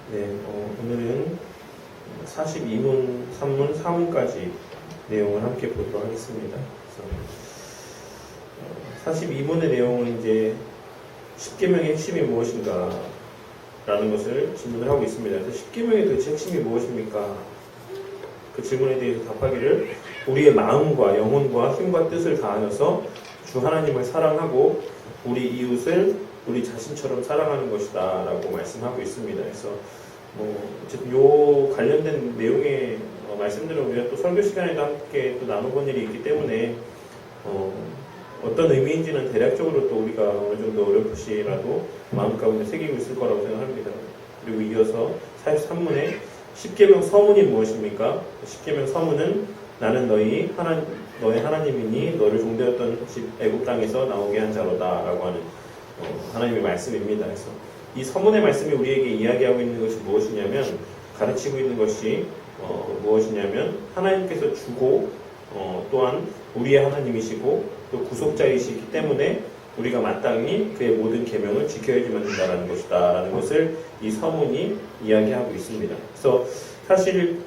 네, 오늘은 42문, 3문, 4문까지 내용을 함께 보도록 하겠습니다. 그래서 42문의 내용은 이제 10계명의 핵심이 무엇인가 라는 것을 질문을 하고 있습니다. 그래서 10계명의 도대체 핵심이 무엇입니까? 그 질문에 대해서 답하기를 우리의 마음과 영혼과 힘과 뜻을 다하여서 주 하나님을 사랑하고 우리 이웃을 우리 자신처럼 사랑하는 것이다 라고 말씀하고 있습니다. 그래서 어쨌든 요 관련된 내용의 말씀들은 우리가 또 설교 시간에도 함께 또 나눠본 일이 있기 때문에 어떤 의미인지는 대략적으로 또 우리가 어느 정도 어렴풋이라도 마음 가운데 새기고 있을 거라고 생각합니다. 그리고 이어서 43문에 10계명 서문이 무엇입니까? 10계명 서문은 나는 너희 하나님이니 너를 종되었던 집 애굽 땅에서 나오게 한 자로다 라고 하는 하나님의 말씀입니다. 그래서 이 서문의 말씀이 우리에게 이야기하고 있는 것이 무엇이냐면, 가르치고 있는 것이 무엇이냐면 하나님께서 주고 또한 우리의 하나님이시고 또 구속자이시기 때문에 우리가 마땅히 그의 모든 계명을 지켜야지만 된다는 것이다 라는 것을 이 서문이 이야기하고 있습니다. 그래서 사실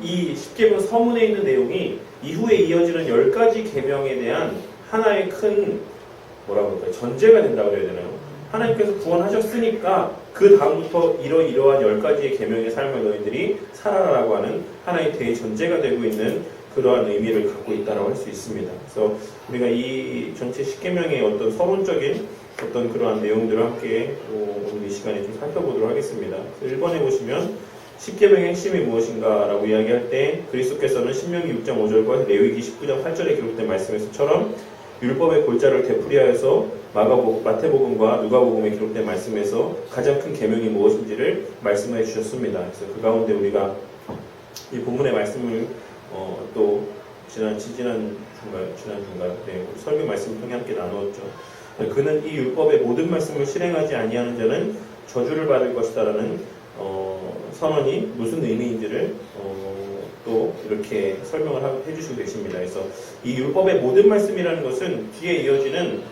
이 10계명 서문에 있는 내용이 이후에 이어지는 10가지 계명에 대한 하나의 큰 전제가 된다고 해야 되나요? 하나님께서 구원하셨으니까 그 다음부터 이러한 10가지의 계명의 삶을 너희들이 살아라라고 하는 하나의 대전제가 되고 있는 그러한 의미를 갖고 있다고 할 수 있습니다. 그래서 우리가 이 전체 10계명의 어떤 서론적인 어떤 그러한 내용들을 함께 오늘 이 시간에 좀 살펴보도록 하겠습니다. 1번에 보시면 10계명의 핵심이 무엇인가 라고 이야기할 때 그리스도께서는 신명기 6장 5절과 레위기 19장 8절에 기록된 말씀에서처럼 율법의 골자를 되풀이하여서 마태복음과 누가복음에 기록된 말씀에서 가장 큰 계명이 무엇인지를 말씀해 주셨습니다. 그래서 그 가운데 우리가 이 본문의 말씀을 또 지난 주인가 설교 말씀을 통해 함께 나누었죠. 그는 이 율법의 모든 말씀을 실행하지 아니하는 자는 저주를 받을 것이다라는 선언이 무슨 의미인지를 또 이렇게 설명을 해주시고 계십니다. 그래서 이 율법의 모든 말씀이라는 것은 뒤에 이어지는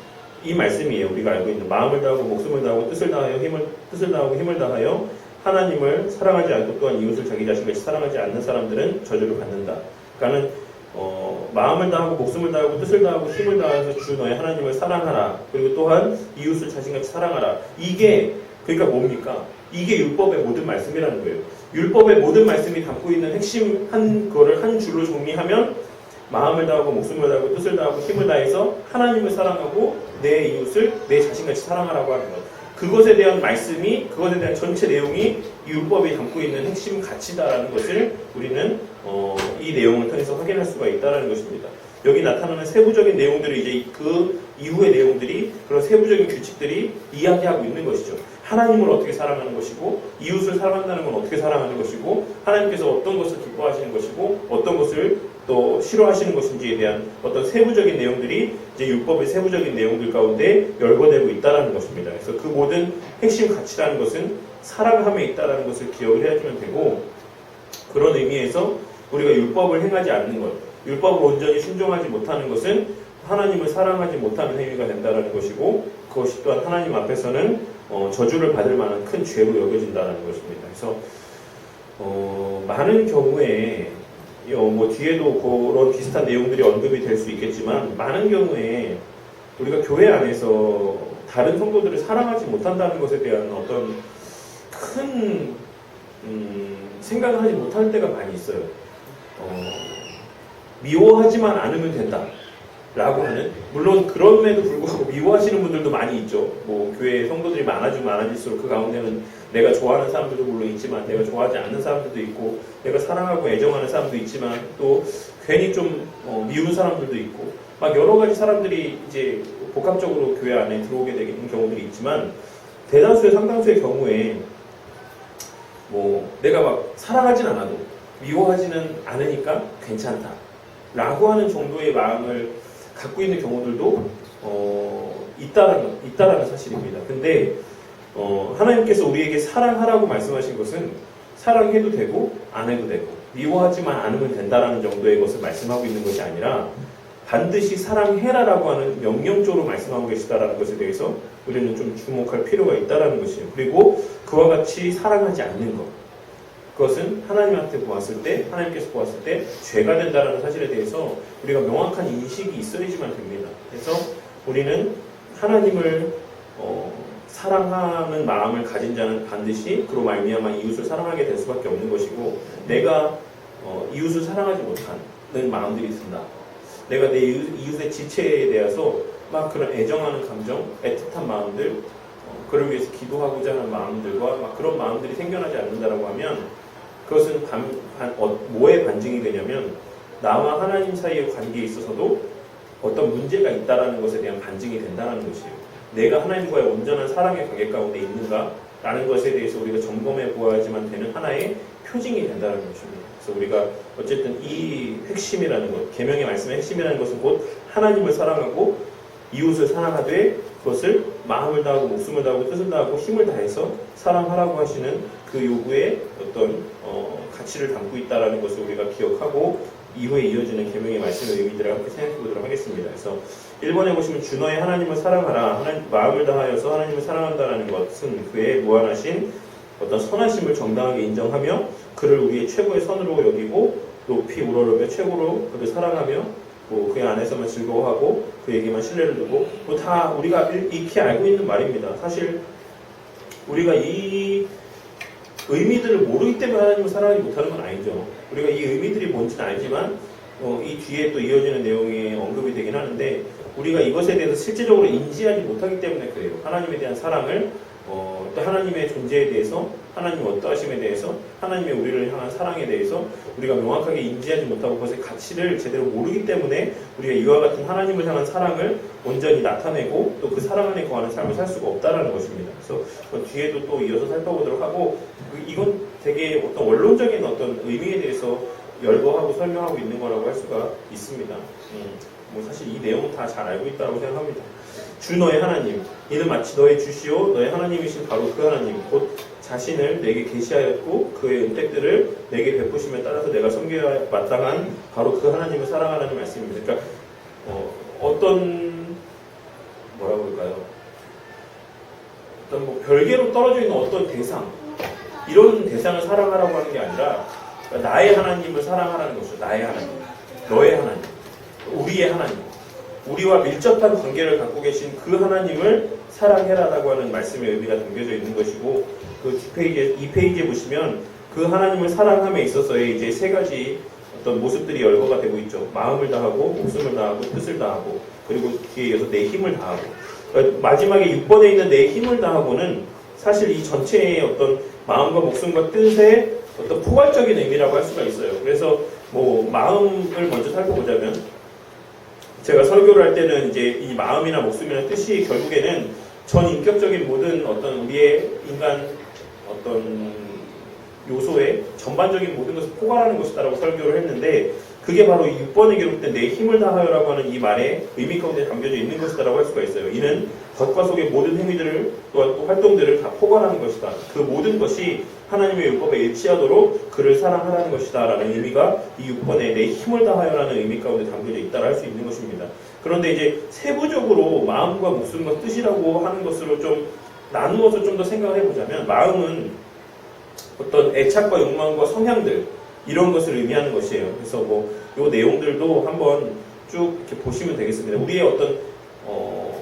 이 말씀이에요. 우리가 알고 있는 마음을 다하고 목숨을 다하고 뜻을 다하고 힘을 다하여 하나님을 사랑하지 않고 또한 이웃을 자기 자신같이 사랑하지 않는 사람들은 저주를 받는다. 그러니까는 마음을 다하고 목숨을 다하고 뜻을 다하고 힘을 다해서 주 너의 하나님을 사랑하라. 그리고 또한 이웃을 자신같이 사랑하라. 이게 그러니까 뭡니까? 이게 율법의 모든 말씀이라는 거예요. 율법의 모든 말씀이 담고 있는 핵심 그거를 한 줄로 정리하면 마음을 다하고 목숨을 다하고 뜻을 다하고 힘을 다해서 하나님을 사랑하고 내 이웃을 내 자신같이 사랑하라고 하는 것. 그것에 대한 말씀이, 그것에 대한 전체 내용이 이 율법이 담고 있는 핵심 가치다라는 것을 우리는 이 내용을 통해서 확인할 수가 있다는 것입니다. 여기 나타나는 세부적인 내용들이 이제 그 이후의 내용들이 그런 세부적인 규칙들이 이야기하고 있는 것이죠. 하나님을 어떻게 사랑하는 것이고 이웃을 사랑한다는 건 어떻게 사랑하는 것이고 하나님께서 어떤 것을 기뻐하시는 것이고 어떤 것을 또 싫어하시는 것인지에 대한 어떤 세부적인 내용들이 이제 율법의 세부적인 내용들 가운데 열거되고 있다는 것입니다. 그래서 그 모든 핵심 가치라는 것은 사랑함에 있다는 것을 기억을 해야지만 되고, 그런 의미에서 우리가 율법을 행하지 않는 것, 율법을 온전히 순종하지 못하는 것은 하나님을 사랑하지 못하는 행위가 된다는 것이고, 그것이 또한 하나님 앞에서는 저주를 받을 만한 큰 죄로 여겨진다는 것입니다. 그래서 많은 경우에 뒤에도 그런 비슷한 내용들이 언급이 될 수 있겠지만, 많은 경우에 우리가 교회 안에서 다른 성도들을 사랑하지 못한다는 것에 대한 어떤 큰 생각을 하지 못할 때가 많이 있어요. 미워하지만 않으면 된다 라고 하는, 물론 그럼에도 불구하고 미워하시는 분들도 많이 있죠. 교회 성도들이 많아질수록 그 가운데는 내가 좋아하는 사람들도 물론 있지만 내가 좋아하지 않는 사람들도 있고, 내가 사랑하고 애정하는 사람도 있지만 또 괜히 좀 미운 사람들도 있고, 막 여러 가지 사람들이 이제 복합적으로 교회 안에 들어오게 되는 경우들이 있지만, 대다수의 상당수의 경우에 내가 막 사랑하진 않아도 미워하지는 않으니까 괜찮다 라고 하는 정도의 마음을 갖고 있는 경우들도 있다라는 사실입니다. 근데 하나님께서 우리에게 사랑하라고 말씀하신 것은 사랑해도 되고 안 해도 되고 미워하지만 않으면 된다라는 정도의 것을 말씀하고 있는 것이 아니라 반드시 사랑해라라고 하는 명령적으로 말씀하고 계시다라는 것에 대해서 우리는 좀 주목할 필요가 있다라는 것이에요. 그리고 그와 같이 사랑하지 않는 것. 그것은 하나님한테 보았을 때, 하나님께서 보았을 때 죄가 된다는 사실에 대해서 우리가 명확한 인식이 있어야지만 됩니다. 그래서 우리는 하나님을 사랑하는 마음을 가진 자는 반드시 그로 말미암아 이웃을 사랑하게 될 수밖에 없는 것이고, 내가 이웃을 사랑하지 못하는 마음들이 든다. 내가 내 이웃의 지체에 대해서 막 그런 애정하는 감정, 애틋한 마음들, 그를 위해서 기도하고자 하는 마음들과 막 그런 마음들이 생겨나지 않는다라고 하면 그것은 뭐의 반증이 되냐면 나와 하나님 사이의 관계에 있어서도 어떤 문제가 있다라는 것에 대한 반증이 된다는 것이에요. 내가 하나님과의 온전한 사랑의 관계 가운데 있는가라는 것에 대해서 우리가 점검해 보아야지만 되는 하나의 표징이 된다는 것입니다. 그래서 우리가 어쨌든 이 핵심이라는 것, 계명의 말씀의 핵심이라는 것은 곧 하나님을 사랑하고 이웃을 사랑하되 그것을 마음을 다하고 목숨을 다하고 뜻을 다하고 힘을 다해서 사랑하라고 하시는 그 요구에 어떤 가치를 담고 있다는 것을 우리가 기억하고 이후에 이어지는 계명의 말씀의 의미들을 함께 생각해 보도록 하겠습니다. 그래서 1번에 보시면 주 너의 하나님을 사랑하라. 마음을 다하여서 하나님을 사랑한다는 것은 그의 무한하신 어떤 선하심을 정당하게 인정하며 그를 우리의 최고의 선으로 여기고 높이 우러러며 최고로 그를 사랑하며 그의 안에서만 즐거워하고 그에게만 신뢰를 두고 다 우리가 익히 알고 있는 말입니다. 사실 우리가 이 의미들을 모르기 때문에 하나님을 사랑하지 못하는 건 아니죠. 우리가 이 의미들이 뭔지는 알지만 이 뒤에 또 이어지는 내용이 언급이 되긴 하는데 우리가 이것에 대해서 실제적으로 인지하지 못하기 때문에 그래요. 하나님에 대한 사랑을 또 하나님의 존재에 대해서, 하나님의 어떠하심에 대해서, 하나님의 우리를 향한 사랑에 대해서 우리가 명확하게 인지하지 못하고 그것의 가치를 제대로 모르기 때문에 우리가 이와 같은 하나님을 향한 사랑을 온전히 나타내고 또 그 사랑 안에 거하는 삶을 살 수가 없다는 것입니다. 그래서 뒤에도 또 이어서 살펴보도록 하고 이건 되게 어떤 원론적인 어떤 의미에 대해서 열거하고 설명하고 있는 거라고 할 수가 있습니다. 사실 이 내용은 다 잘 알고 있다고 생각합니다. 주 너의 하나님, 이는 마치 너의 주시오 너의 하나님이신 바로 그 하나님 곧 자신을 내게 계시하였고 그의 은택들을 내게 베푸심에 따라서 내가 섬겨야 마땅한 바로 그 하나님을 사랑하라는 말씀입니다. 그러니까 어떤 뭐라고 할까요? 어떤 별개로 떨어져 있는 어떤 대상 이런 대상을 사랑하라고 하는 게 아니라 그러니까 나의 하나님을 사랑하라는 것이죠. 나의 하나님, 너의 하나님, 우리의 하나님, 우리와 밀접한 관계를 갖고 계신 그 하나님을 사랑해라라고 하는 말씀의 의미가 담겨져 있는 것이고 그 2페이지에 보시면 그 하나님을 사랑함에 있어서의 이제 세 가지 어떤 모습들이 열거가 되고 있죠. 마음을 다하고 목숨을 다하고 뜻을 다하고 그리고 뒤에 이어서 내 힘을 다하고 그러니까 마지막에 6번에 있는 내 힘을 다하고는 사실 이 전체의 어떤 마음과 목숨과 뜻의 어떤 포괄적인 의미라고 할 수가 있어요. 그래서 마음을 먼저 살펴보자면 제가 설교를 할 때는 이제 이 마음이나 목숨이나 뜻이 결국에는 전 인격적인 모든 어떤 우리의 인간 어떤 요소의 전반적인 모든 것을 포괄하는 것이다라고 설교를 했는데 그게 바로 6번에 기록된 내 힘을 다하여라고 하는 이 말의 의미 가운데 담겨져 있는 것이다라고 할 수가 있어요. 이는 겉과 속의 모든 행위들을 또한 또 활동들을 다 포괄하는 것이다. 그 모든 것이 하나님의 율법에 일치하도록 그를 사랑하라는 것이다 라는 의미가 이 6번에 내 힘을 다하여라는 의미 가운데 담겨져 있다라 할 수 있는 것입니다. 그런데 이제 세부적으로 마음과 목숨과 뜻이라고 하는 것으로 좀 나누어서 좀 더 생각을 해보자면 마음은 어떤 애착과 욕망과 성향들 이런 것을 의미하는 것이에요. 그래서 요 내용들도 한번 쭉 이렇게 보시면 되겠습니다. 우리의 어떤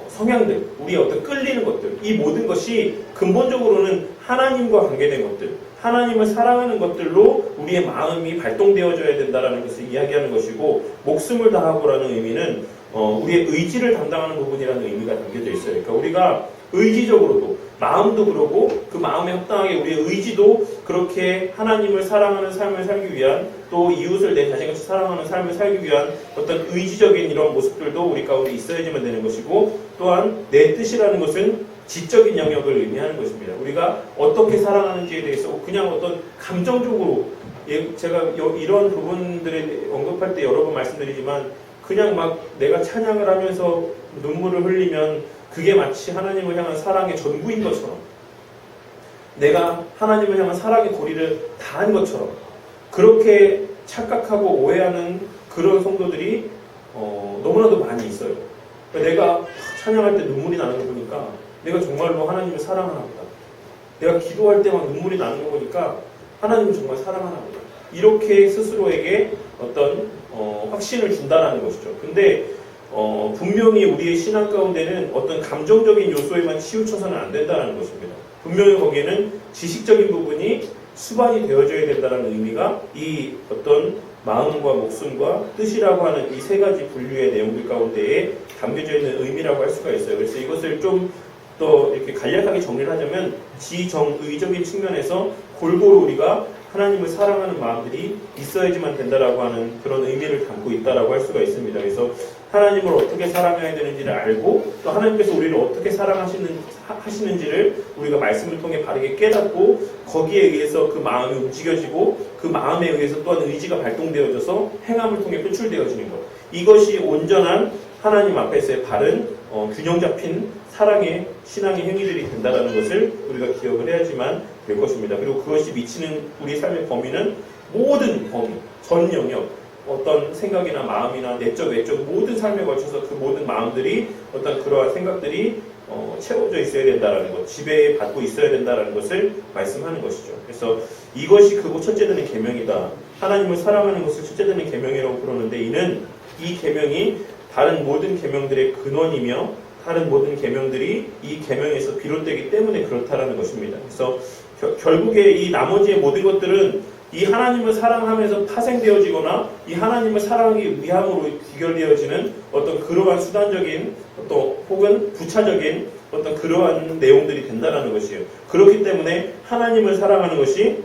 성향들, 우리의 어떤 끌리는 것들, 이 모든 것이 근본적으로는 하나님과 관계된 것들, 하나님을 사랑하는 것들로 우리의 마음이 발동되어져야 된다는 것을 이야기하는 것이고 목숨을 다하고라는 의미는 우리의 의지를 담당하는 부분이라는 의미가 담겨져 있어요. 그러니까 우리가 의지적으로도 마음도 그러고 그 마음에 합당하게 우리의 의지도 그렇게 하나님을 사랑하는 삶을 살기 위한 또 이웃을 내 자신같이 사랑하는 삶을 살기 위한 어떤 의지적인 이런 모습들도 우리 가운데 있어야지만 되는 것이고 또한 내 뜻이라는 것은 지적인 영역을 의미하는 것입니다. 우리가 어떻게 사랑하는지에 대해서 그냥 어떤 감정적으로 제가 이런 부분들을 언급할 때 여러 번 말씀드리지만 그냥 막 내가 찬양을 하면서 눈물을 흘리면 그게 마치 하나님을 향한 사랑의 전부인 것처럼 내가 하나님을 향한 사랑의 고리를 다한 것처럼 그렇게 착각하고 오해하는 그런 성도들이 너무나도 많이 있어요. 내가 찬양할 때 눈물이 나는 거 보니까 내가 정말로 하나님을 사랑하나 보다. 내가 기도할 때 막 눈물이 나는 거 보니까 하나님을 정말 사랑하나 보다. 이렇게 스스로에게 어떤 확신을 준다라는 것이죠. 근데 분명히 우리의 신앙 가운데는 어떤 감정적인 요소에만 치우쳐서는 안 된다는 것입니다. 분명히 거기에는 지식적인 부분이 수반이 되어져야 된다는 의미가 이 어떤 마음과 목숨과 뜻이라고 하는 이 세 가지 분류의 내용들 가운데에 담겨져 있는 의미라고 할 수가 있어요. 그래서 이것을 좀 더 이렇게 간략하게 정리를 하자면 지정의적인 측면에서 골고루 우리가 하나님을 사랑하는 마음들이 있어야지만 된다라고 하는 그런 의미를 담고 있다라고 할 수가 있습니다. 그래서 하나님을 어떻게 사랑해야 되는지를 알고 또 하나님께서 우리를 어떻게 사랑하시는지를 우리가 말씀을 통해 바르게 깨닫고 거기에 의해서 그 마음이 움직여지고 그 마음에 의해서 또한 의지가 발동되어져서 행함을 통해 표출되어지는 것. 이것이 온전한 하나님 앞에서의 바른 균형 잡힌 사랑의 신앙의 행위들이 된다는 것을 우리가 기억을 해야지만 될 것입니다. 그리고 그것이 미치는 우리 삶의 범위는 모든 범위, 전 영역, 어떤 생각이나 마음이나 내적, 외적 모든 삶에 걸쳐서 그 모든 마음들이 어떤 그러한 생각들이 채워져 있어야 된다는 것, 지배받고 있어야 된다는 것을 말씀하는 것이죠. 그래서 이것이 그거 첫째 되는 계명이다. 하나님을 사랑하는 것을 첫째 되는 계명이라고 부르는데 이는 이 계명이 다른 모든 계명들의 근원이며 다른 모든 계명들이 이 계명에서 비롯되기 때문에 그렇다라는 것입니다. 그래서 결국에 이 나머지의 모든 것들은 이 하나님을 사랑하면서 파생되어지거나 이 하나님을 사랑하기 위함으로 귀결되어지는 어떤 그러한 수단적인 어떤 혹은 부차적인 어떤 그러한 내용들이 된다는 것이에요. 그렇기 때문에 하나님을 사랑하는 것이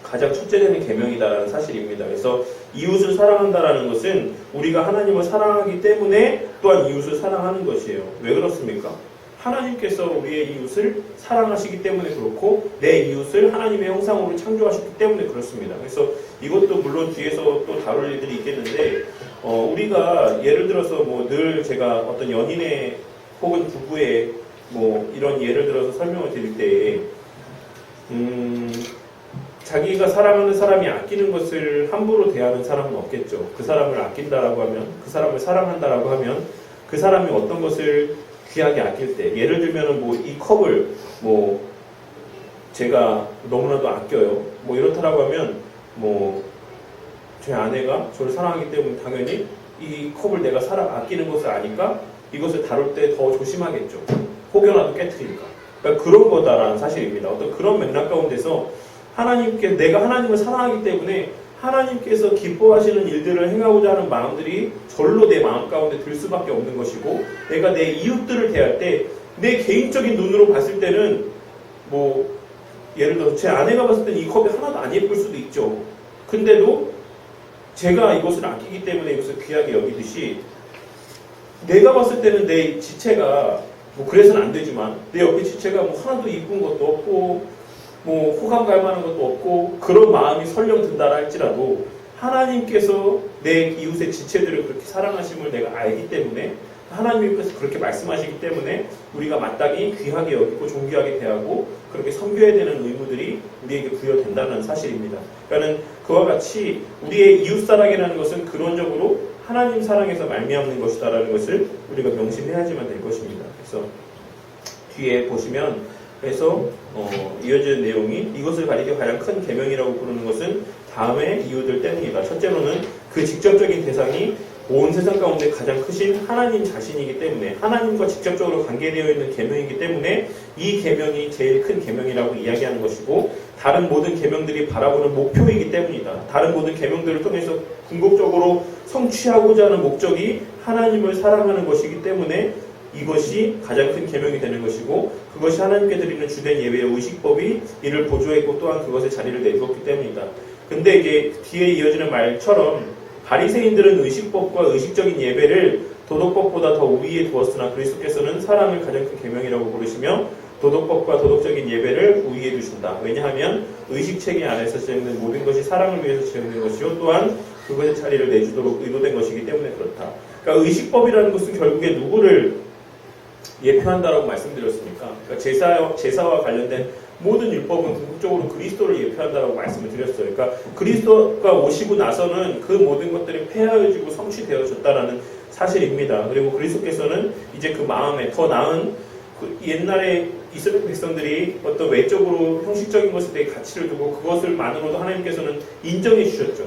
가장 첫째 되는 계명이다라는 사실입니다. 그래서 이웃을 사랑한다라는 것은 우리가 하나님을 사랑하기 때문에 또한 이웃을 사랑하는 것이에요. 왜 그렇습니까? 하나님께서 우리의 이웃을 사랑하시기 때문에 그렇고 내 이웃을 하나님의 형상으로 창조하셨기 때문에 그렇습니다. 그래서 이것도 물론 뒤에서 또 다룰 일들이 있겠는데 우리가 예를 들어서 뭐 늘 제가 어떤 연인의 혹은 부부의 뭐 이런 예를 들어서 설명을 드릴 때 자기가 사랑하는 사람이 아끼는 것을 함부로 대하는 사람은 없겠죠. 그 사람을 아낀다라고 하면, 그 사람을 사랑한다라고 하면 그 사람이 어떤 것을 귀하게 아낄 때, 예를 들면은 뭐 이 컵을 뭐 제가 너무나도 아껴요. 뭐 이렇다라고 하면 뭐 제 아내가 저를 사랑하기 때문에 당연히 이 컵을 내가 아끼는 것을 아니까 이것을 다룰 때 더 조심하겠죠. 혹여나도 깨트리니까. 그러니까 그런 거다라는 사실입니다. 어떤 그런 맥락 가운데서 내가 하나님을 사랑하기 때문에 하나님께서 기뻐하시는 일들을 행하고자 하는 마음들이 절로 내 마음 가운데 들 수밖에 없는 것이고 내가 내 이웃들을 대할 때 내 개인적인 눈으로 봤을 때는 뭐 예를 들어서 제 아내가 봤을 때는 이 컵이 하나도 안 예쁠 수도 있죠. 근데도 제가 이것을 아끼기 때문에 이것을 귀하게 여기듯이 내가 봤을 때는 내 지체가 뭐 그래서는 안 되지만 내 옆에 지체가 뭐 하나도 이쁜 것도 없고 뭐 호감 갈 만한 것도 없고 그런 마음이 설령 든다 할지라도 하나님께서 내 이웃의 지체들을 그렇게 사랑하심을 내가 알기 때문에 하나님께서 그렇게 말씀하시기 때문에 우리가 마땅히 귀하게 여기고 존귀하게 대하고 그렇게 섬겨야 되는 의무들이 우리에게 부여된다는 사실입니다. 그러니까 그와 같이 우리의 이웃사랑이라는 것은 근원적으로 하나님 사랑에서 말미암는 것이다라는 것을 우리가 명심해야지만 될 것입니다. 그래서 뒤에 보시면 그래서 이어지는 내용이 이것을 가리켜 가장 큰 계명이라고 부르는 것은 다음의 이유들 때문이다. 첫째로는 그 직접적인 대상이 온 세상 가운데 가장 크신 하나님 자신이기 때문에 하나님과 직접적으로 관계되어 있는 계명이기 때문에 이 계명이 제일 큰 계명이라고 이야기하는 것이고 다른 모든 계명들이 바라보는 목표이기 때문이다. 다른 모든 계명들을 통해서 궁극적으로 성취하고자 하는 목적이 하나님을 사랑하는 것이기 때문에 이것이 가장 큰 계명이 되는 것이고 그것이 하나님께 드리는 주된 예배의 의식법이 이를 보조했고 또한 그것의 자리를 내두었기 때문이다. 근데 이게 뒤에 이어지는 말처럼 바리새인들은 의식법과 의식적인 예배를 도덕법보다 더 우위에 두었으나 그리스도께서는 사랑을 가장 큰 계명이라고 부르시며 도덕법과 도덕적인 예배를 우위에 두신다. 왜냐하면 의식체계 안에서 진행된 모든 것이 사랑을 위해서 진행된 것이요 또한 그것의 자리를 내주도록 의도된 것이기 때문에 그렇다. 그러니까 의식법이라는 것은 결국에 누구를 예표한다라고 말씀드렸습니까? 그러니까 제사와 관련된 모든 율법은 궁극적으로 그리스도를 예표한다라고 말씀을 드렸어요. 그러니까 그리스도가 오시고 나서는 그 모든 것들이 폐하여지고 성취되어졌다라는 사실입니다. 그리고 그리스도께서는 이제 그 마음에 더 나은 옛날에 이스라엘 백성들이 어떤 외적으로 형식적인 것에 대해 가치를 두고 그것을만으로도 하나님께서는 인정해 주셨죠.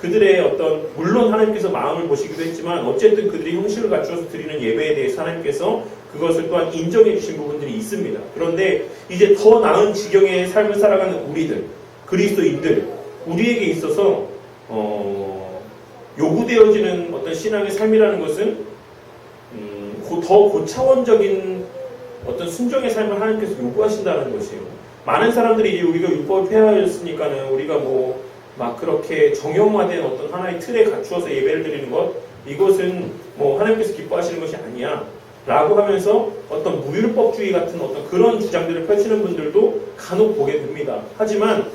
그들의 어떤 물론 하나님께서 마음을 보시기도 했지만 어쨌든 그들이 형식을 갖추어서 드리는 예배에 대해서 하나님께서 그것을 또한 인정해 주신 부분들이 있습니다. 그런데 이제 더 나은 지경의 삶을 살아가는 우리들, 그리스도인들, 우리에게 있어서 요구되어지는 어떤 신앙의 삶이라는 것은 더 고차원적인 어떤 순종의 삶을 하나님께서 요구하신다는 것이에요. 많은 사람들이 이제 우리가 율법을 폐하였으니까는 우리가 막 그렇게 정형화된 어떤 하나의 틀에 갖추어서 예배를 드리는 것, 이것은 하나님께서 기뻐하시는 것이 아니야 라고 하면서 어떤 무율법주의 같은 어떤 그런 주장들을 펼치는 분들도 간혹 보게 됩니다. 하지만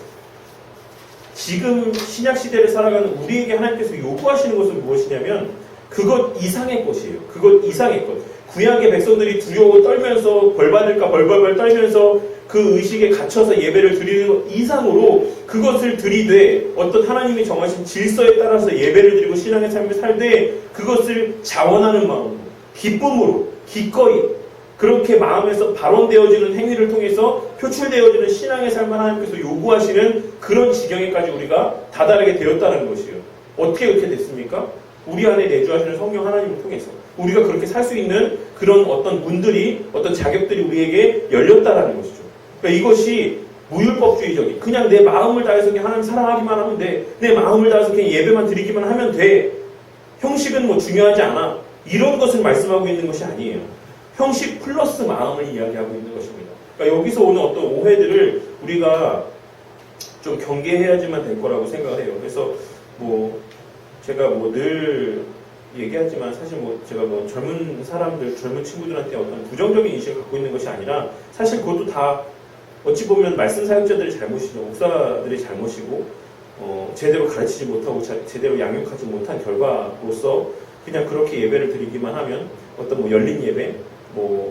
지금 신약시대를 살아가는 우리에게 하나님께서 요구하시는 것은 무엇이냐면 그것 이상의 것이에요. 그것 이상의 것. 구약의 백성들이 두려워 떨면서 벌받을까 벌벌벌 떨면서 그 의식에 갇혀서 예배를 드리는 것 이상으로 그것을 드리되 어떤 하나님이 정하신 질서에 따라서 예배를 드리고 신앙의 삶을 살되 그것을 자원하는 마음으로 기쁨으로 기꺼이 그렇게 마음에서 발언되어지는 행위를 통해서 표출되어지는 신앙의 삶을 하나님께서 요구하시는 그런 지경에까지 우리가 다다르게 되었다는 것이에요. 어떻게 그렇게 됐습니까? 우리 안에 내주하시는 성령 하나님을 통해서 우리가 그렇게 살 수 있는 그런 어떤 문들이 어떤 자격들이 우리에게 열렸다라는 것이죠. 그러니까 이것이 무율법주의적인 그냥 내 마음을 다해서 그냥 하나님 사랑하기만 하면 돼. 내 마음을 다해서 그냥 예배만 드리기만 하면 돼. 형식은 중요하지 않아. 이런 것을 말씀하고 있는 것이 아니에요. 형식 플러스 마음을 이야기하고 있는 것입니다. 그러니까 여기서 오는 어떤 오해들을 우리가 좀 경계해야지만 될 거라고 생각을 해요. 그래서 제가 늘 얘기하지만 사실 제가 젊은 사람들, 젊은 친구들한테 어떤 부정적인 인식을 갖고 있는 것이 아니라 사실 그것도 다 어찌 보면 말씀 사역자들의 잘못이죠. 목사들의 잘못이고 제대로 가르치지 못하고 제대로 양육하지 못한 결과로서 그냥 그렇게 예배를 드리기만 하면 어떤 열린 예배,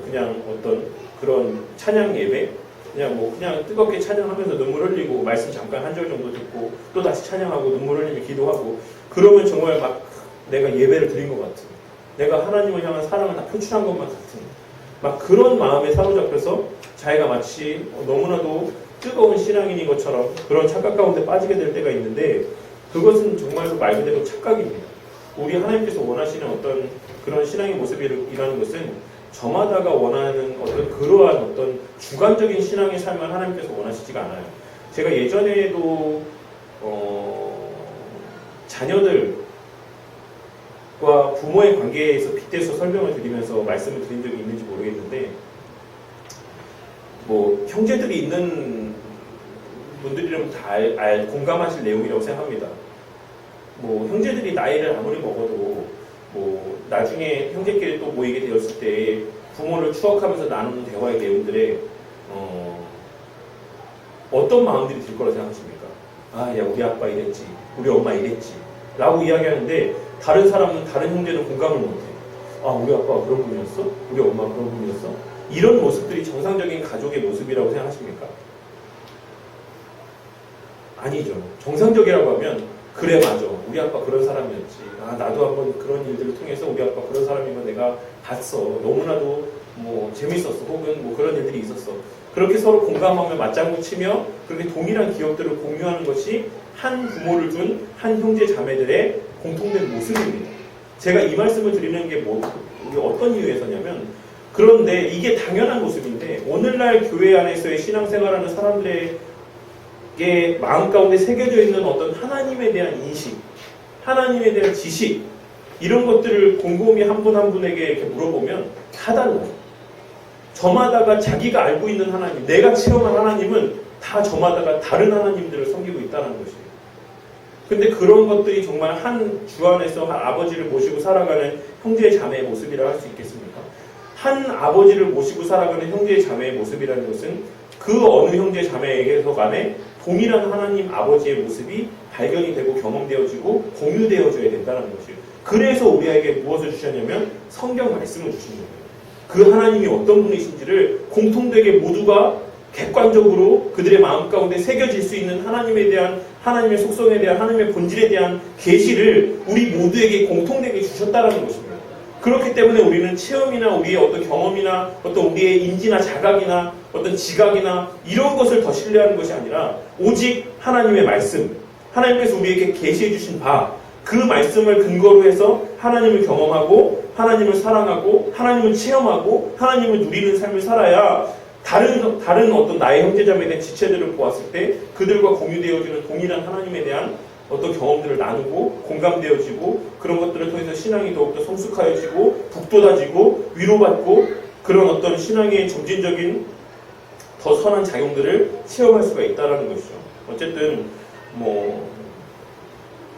그냥 어떤 그런 찬양 예배, 그냥 뜨겁게 찬양하면서 눈물 흘리고 말씀 잠깐 한 절 정도 듣고 또 다시 찬양하고 눈물 흘리며 기도하고 그러면 정말 내가 예배를 드린 것 같은, 내가 하나님을 향한 사랑을 다 표출한 것만 같은 그런 마음에 사로잡혀서 자기가 마치 너무나도 뜨거운 신앙인인 것처럼 그런 착각 가운데 빠지게 될 때가 있는데 그것은 정말로 말 그대로 착각입니다. 우리 하나님께서 원하시는 어떤 그런 신앙의 모습이라는 것은 저마다가 원하는 어떤 그러한 어떤 주관적인 신앙의 삶을 하나님께서 원하시지가 않아요. 제가 예전에도 자녀들과 부모의 관계에서 빗대서 설명을 드리면서 말씀을 드린 적이 있는지 모르겠는데 형제들이 있는 분들이라면 다 공감하실 내용이라고 생각합니다. 형제들이 나이를 아무리 먹어도 나중에 형제끼리 또 모이게 되었을 때 부모를 추억하면서 나누는 대화의 내용들에 어떤 마음들이 들 거라고 생각하십니까? 야 우리 아빠 이랬지, 우리 엄마 이랬지 라고 이야기하는데 다른 사람은, 다른 형제는 공감을 못해. 우리 아빠가 그런 분이었어? 우리 엄마가 그런 분이었어? 이런 모습들이 정상적인 가족의 모습이라고 생각하십니까? 아니죠. 정상적이라고 하면 그래 맞아 우리 아빠 그런 사람이었지, 나도 한번 그런 일들을 통해서 우리 아빠 그런 사람인 걸 내가 봤어, 너무나도 재밌었어, 혹은 그런 일들이 있었어. 그렇게 서로 공감하며 맞장구 치며 그렇게 동일한 기억들을 공유하는 것이 한 부모를 둔 한 형제 자매들의 공통된 모습입니다. 제가 이 말씀을 드리는 게 어떤 이유에서냐면, 그런데 이게 당연한 모습인데 오늘날 교회 안에서의 신앙생활하는 사람들의 마음 가운데 새겨져 있는 어떤 하나님에 대한 인식, 하나님에 대한 지식, 이런 것들을 곰곰이 한 분 한 분에게 이렇게 물어보면 다 달라요. 저마다가 자기가 알고 있는 하나님, 내가 체험한 하나님은 다 저마다가 다른 하나님들을 섬기고 있다는 것이에요. 근데 그런 것들이 정말 한 주 안에서 한 아버지를 모시고 살아가는 형제 자매의 모습이라 할 수 있겠습니까? 한 아버지를 모시고 살아가는 형제 자매의 모습이라는 것은 그 어느 형제 자매에게서 간에 동일한 하나님 아버지의 모습이 발견이 되고 경험되어지고 공유되어져야 된다는 것이에요. 그래서 우리에게 무엇을 주셨냐면 성경 말씀을 주신 거예요. 그 하나님이 어떤 분이신지를 공통되게 모두가 객관적으로 그들의 마음 가운데 새겨질 수 있는 하나님에 대한, 하나님의 속성에 대한, 하나님의 본질에 대한 계시를 우리 모두에게 공통되게 주셨다는 것입니다. 그렇기 때문에 우리는 체험이나 우리의 어떤 경험이나 어떤 우리의 인지나 자각이나 어떤 지각이나 이런 것을 더 신뢰하는 것이 아니라 오직 하나님의 말씀, 하나님께서 우리에게 계시해 주신 바, 그 말씀을 근거로 해서 하나님을 경험하고 하나님을 사랑하고 하나님을 체험하고 하나님을 누리는 삶을 살아야 다른 어떤 나의 형제자매에 대한 지체들을 보았을 때 그들과 공유되어지는 동일한 하나님에 대한 어떤 경험들을 나누고 공감되어지고 그런 것들을 통해서 신앙이 더욱더 성숙하여지고 북돋아지고 위로받고 그런 어떤 신앙의 점진적인 더 선한 작용들을 체험할 수가 있다는 것이죠. 어쨌든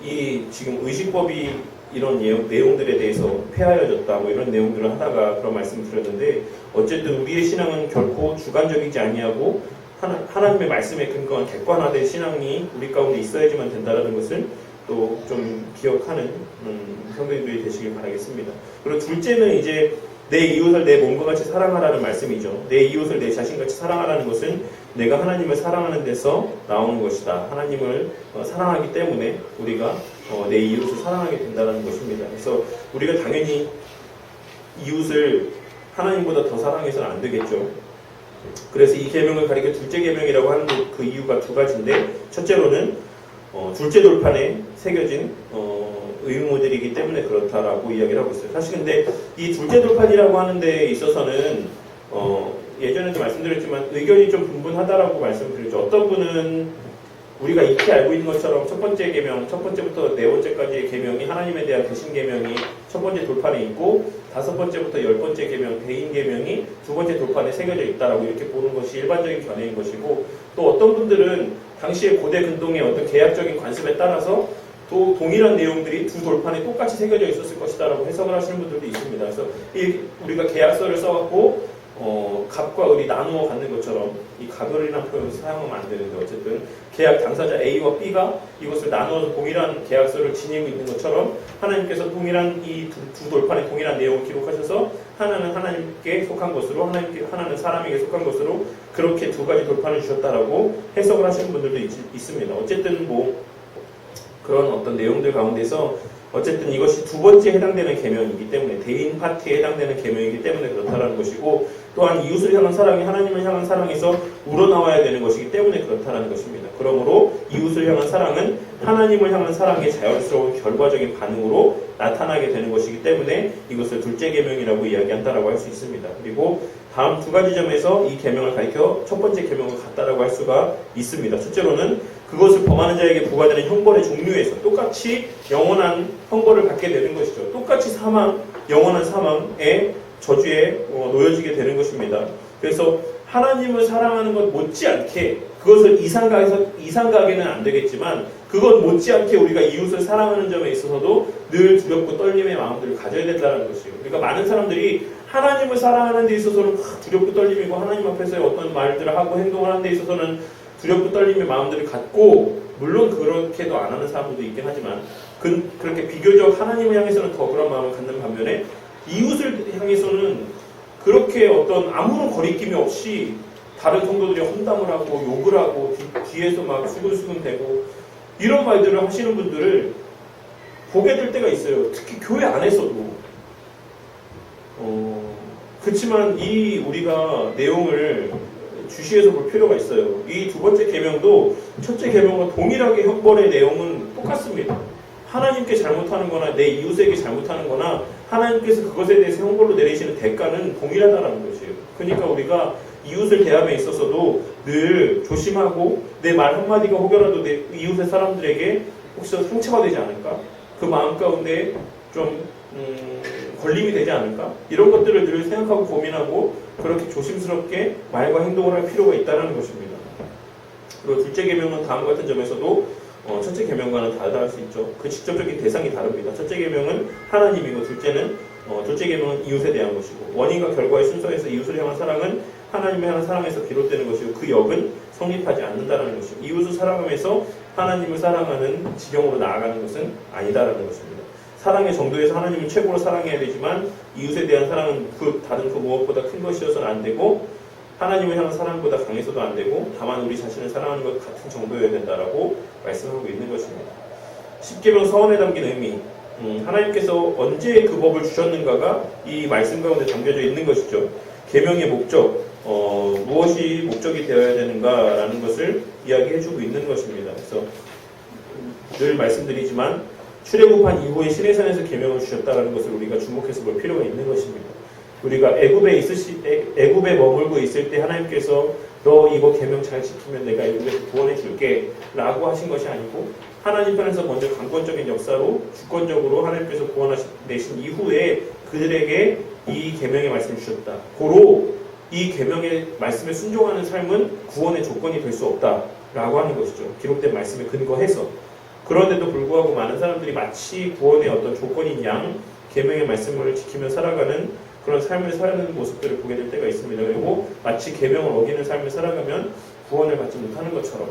이 지금 의식법이 이런 내용들에 대해서 폐하여졌다 이런 내용들을 하다가 그런 말씀을 드렸는데 어쨌든 우리의 신앙은 결코 주관적이지 아니하고 하나님의 말씀에 근거한 객관화된 신앙이 우리 가운데 있어야지만 된다는 것을 또 좀 기억하는 성도님들이 되시길 바라겠습니다. 그리고 둘째는 이제 내 이웃을 내 몸과 같이 사랑하라는 말씀이죠. 내 이웃을 내 자신같이 사랑하라는 것은 내가 하나님을 사랑하는 데서 나오는 것이다. 하나님을 사랑하기 때문에 우리가 내 이웃을 사랑하게 된다는 것입니다. 그래서 우리가 당연히 이웃을 하나님보다 더 사랑해서는 안 되겠죠. 그래서 이 계명을 가리켜 둘째 계명이라고 하는 그 이유가 두 가지인데 첫째로는 둘째 돌판에 새겨진 의무들이기 때문에 그렇다라고 이야기를 하고 있어요. 사실 근데 이 둘째 돌판이라고 하는 데 있어서는 예전에도 말씀드렸지만 의견이 좀 분분하다라고 말씀드렸죠. 어떤 분은 우리가 익히 알고 있는 것처럼 첫 번째 계명, 첫 번째부터 네 번째까지의 계명이 하나님에 대한 대신 계명이 첫 번째 돌판에 있고 다섯 번째부터 열 번째 계명, 대인 계명이 두 번째 돌판에 새겨져 있다라고 이렇게 보는 것이 일반적인 견해인 것이고 또 어떤 분들은 당시의 고대 근동의 어떤 계약적인 관습에 따라서 또 동일한 내용들이 두 돌판에 똑같이 새겨져 있었을 것이다라고 해석을 하시는 분들도 있습니다. 그래서 우리가 계약서를 써갖고 갑과 을이 나누어 갖는 것처럼 이 갑을이라는 표현을 사용하면 안 되는데 어쨌든 계약 당사자 A와 B가 이것을 나누어서 동일한 계약서를 지니고 있는 것처럼 하나님께서 동일한 이 두 돌판에 동일한 내용을 기록하셔서 하나는 하나님께 속한 것으로 하나는 사람에게 속한 것으로 그렇게 두 가지 돌판을 주셨다라고 해석을 하시는 분들도 있습니다. 어쨌든 그런 어떤 내용들 가운데서 어쨌든 이것이 두 번째 해당되는 계명이기 때문에 대인 파트에 해당되는 계명이기 때문에 그렇다라는 것이고 또한 이웃을 향한 사랑이 하나님을 향한 사랑에서 우러나와야 되는 것이기 때문에 그렇다라는 것입니다. 그러므로 이웃을 향한 사랑은 하나님을 향한 사랑의 자연스러운 결과적인 반응으로 나타나게 되는 것이기 때문에 이것을 둘째 계명이라고 이야기한다라고 할 수 있습니다. 그리고 다음 두 가지 점에서 이 계명을 가리켜 첫 번째 계명과 같다라고 할 수가 있습니다. 첫째로는 그것을 범하는 자에게 부과되는 형벌의 종류에서 똑같이 영원한 형벌을 받게 되는 것이죠. 똑같이 영원한 사망의 저주에 놓여지게 되는 것입니다. 그래서 하나님을 사랑하는 것 못지않게 그것을 이상가게는 안 되겠지만 그것 못지않게 우리가 이웃을 사랑하는 점에 있어서도 늘 두렵고 떨림의 마음들을 가져야 된다는 것이에요. 그러니까 많은 사람들이 하나님을 사랑하는 데 있어서는 두렵고 떨림이고 하나님 앞에서의 어떤 말들을 하고 행동을 하는 데 있어서는 두렵고 떨림의 마음들을 갖고 물론 그렇게도 안 하는 사람들도 있긴 하지만 그렇게 비교적 하나님을 향해서는 더 그런 마음을 갖는 반면에 이웃을 향해서는 그렇게 어떤 아무런 거리낌이 없이 다른 성도들이 험담을 하고 욕을 하고 뒤에서 막 수근수근대고 이런 말들을 하시는 분들을 보게 될 때가 있어요. 특히 교회 안에서도. 그렇지만 우리가 내용을 주시해서 볼 필요가 있어요. 이 두 번째 계명도 첫째 계명과 동일하게 형벌의 내용은 똑같습니다. 하나님께 잘못하는 거나 내 이웃에게 잘못하는 거나 하나님께서 그것에 대해서 형벌로 내리시는 대가는 동일하다는 것이에요. 그러니까 우리가 이웃을 대함에 있어서도 늘 조심하고 내 말 한마디가 혹여라도 내 이웃의 사람들에게 혹시 상처가 되지 않을까? 그 마음 가운데 좀 걸림이 되지 않을까? 이런 것들을 늘 생각하고 고민하고 그렇게 조심스럽게 말과 행동을 할 필요가 있다는 것입니다. 그리고 둘째 계명은 다음과 같은 점에서도 첫째 계명과는 다르다 할 수 있죠. 그 직접적인 대상이 다릅니다. 첫째 계명은 하나님이고 둘째 계명은 이웃에 대한 것이고 원인과 결과의 순서에서 이웃을 향한 사랑은 하나님을 향한 사랑에서 비롯되는 것이고 그 역은 성립하지 않는다는 것이고 이웃을 사랑하면서 하나님을 사랑하는 지경으로 나아가는 것은 아니다라는 것입니다. 사랑의 정도에서 하나님을 최고로 사랑해야 되지만 이웃에 대한 사랑은 다른 그 무엇보다 큰 것이어서는 안 되고 하나님을 향한 사랑보다 강해서도 안 되고 다만 우리 자신을 사랑하는 것 같은 정도여야 된다라고 말씀하고 있는 것입니다. 십계명 서원에 담긴 의미 하나님께서 언제 그 법을 주셨는가가 이 말씀 가운데 담겨져 있는 것이죠. 계명의 목적, 무엇이 목적이 되어야 되는가라는 것을 이야기해주고 있는 것입니다. 그래서 늘 말씀드리지만 출애굽한 이후에 시내산에서 계명을 주셨다는 것을 우리가 주목해서 볼 필요가 있는 것입니다. 우리가 애굽에 머물고 있을 때 하나님께서 너 이거 계명 잘 지키면 내가 애굽에서 구원해 줄게 라고 하신 것이 아니고 하나님 편에서 먼저 강권적인 역사로 주권적으로 하나님께서 구원하신 이후에 그들에게 이 계명의 말씀을 주셨다. 고로 이 계명의 말씀에 순종하는 삶은 구원의 조건이 될 수 없다라고 하는 것이죠. 기록된 말씀에 근거해서. 그런데도 불구하고 많은 사람들이 마치 구원의 어떤 조건인 양 계명의 말씀을 지키며 살아가는 그런 삶을 사는 모습들을 보게 될 때가 있습니다. 그리고 마치 계명을 어기는 삶을 살아가면 구원을 받지 못하는 것처럼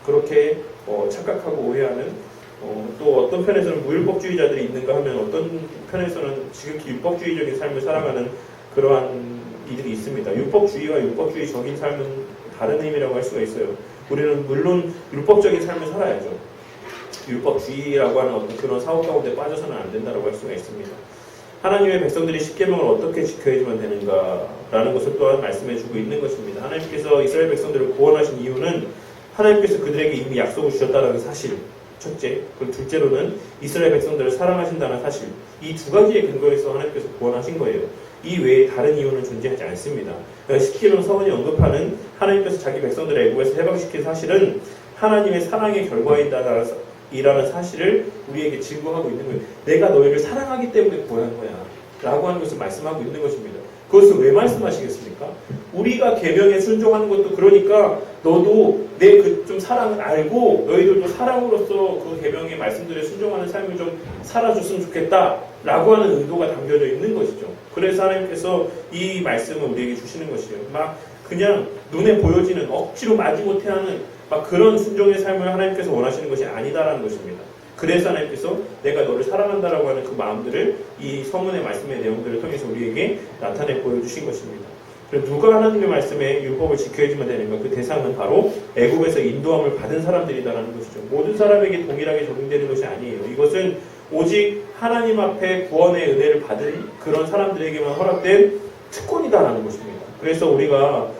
그렇게 착각하고 오해하는 또 어떤 편에서는 무율법주의자들이 있는가 하면 어떤 편에서는 지극히 율법주의적인 삶을 살아가는 그러한 이들이 있습니다. 율법주의와 율법주의적인 삶은 다른 의미라고 할 수가 있어요. 우리는 물론 율법적인 삶을 살아야죠. 율법주의라고 하는 어떤 그런 사업 가운데 빠져서는 안 된다고 할 수가 있습니다. 하나님의 백성들이 십계명을 어떻게 지켜야지만 되는가라는 것을 또한 말씀해주고 있는 것입니다. 하나님께서 이스라엘 백성들을 구원하신 이유는 하나님께서 그들에게 이미 약속을 주셨다는 사실, 첫째. 그리고 둘째로는 이스라엘 백성들을 사랑하신다는 사실. 이 두 가지의 근거에서 하나님께서 구원하신 거예요. 이 외에 다른 이유는 존재하지 않습니다. 시키는 서원이 언급하는 하나님께서 자기 백성들을 애굽에서 해방시킨 사실은 하나님의 사랑의 결과이라는 사실을 우리에게 증거하고 있는 거예요. 내가 너희를 사랑하기 때문에 구원한 거야 라고 하는 것을 말씀하고 있는 것입니다. 그것을 왜 말씀하시겠습니까? 우리가 계명에 순종하는 것도 그러니까 너도 내 그 좀 사랑을 알고 너희들도 사랑으로서 그 계명의 말씀들에 순종하는 삶을 좀 살아줬으면 좋겠다 라고 하는 의도가 담겨져 있는 것이죠. 그래서 하나님께서 이 말씀을 우리에게 주시는 것이에요. 막 그냥 눈에 보여지는 억지로 마지못해 하는 막 그런 순종의 삶을 하나님께서 원하시는 것이 아니다라는 것입니다. 그래서 하나님께서 내가 너를 사랑한다라고 하는 그 마음들을 이 서문의 말씀의 내용들을 통해서 우리에게 나타내 보여주신 것입니다. 그래서 누가 하나님의 말씀에 율법을 지켜야지만 되는가? 그 대상은 바로 애굽에서 인도함을 받은 사람들이다라는 것이죠. 모든 사람에게 동일하게 적용되는 것이 아니에요. 이것은 오직 하나님 앞에 구원의 은혜를 받은 그런 사람들에게만 허락된 특권이다라는 것입니다. 그래서 우리가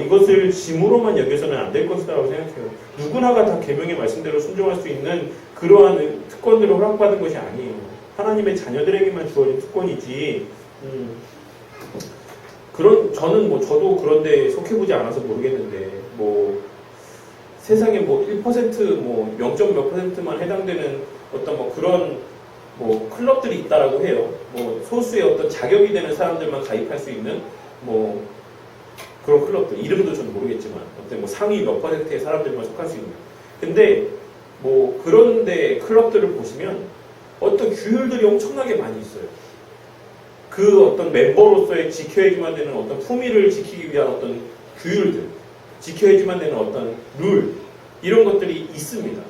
이것을 짐으로만 여겨서는 안 될 것이라고 생각해요. 누구나가 다 계명의 말씀대로 순종할 수 있는 그러한 특권들을 허락받은 것이 아니에요. 하나님의 자녀들에게만 주어진 특권이지. 저도 그런데 속해보지 않아서 모르겠는데, 세상에 1%, 0. 몇 %만 해당되는 어떤 그런 클럽들이 있다라고 해요. 소수의 어떤 자격이 되는 사람들만 가입할 수 있는 그런 클럽들, 이름도 저는 모르겠지만, 어떤 상위 몇 %의 사람들만 속할 수 있는. 근데, 그런데 클럽들을 보시면 어떤 규율들이 엄청나게 많이 있어요. 그 어떤 멤버로서의 지켜야지만 되는 어떤 품위를 지키기 위한 어떤 규율들, 지켜야지만 되는 어떤 룰, 이런 것들이 있습니다.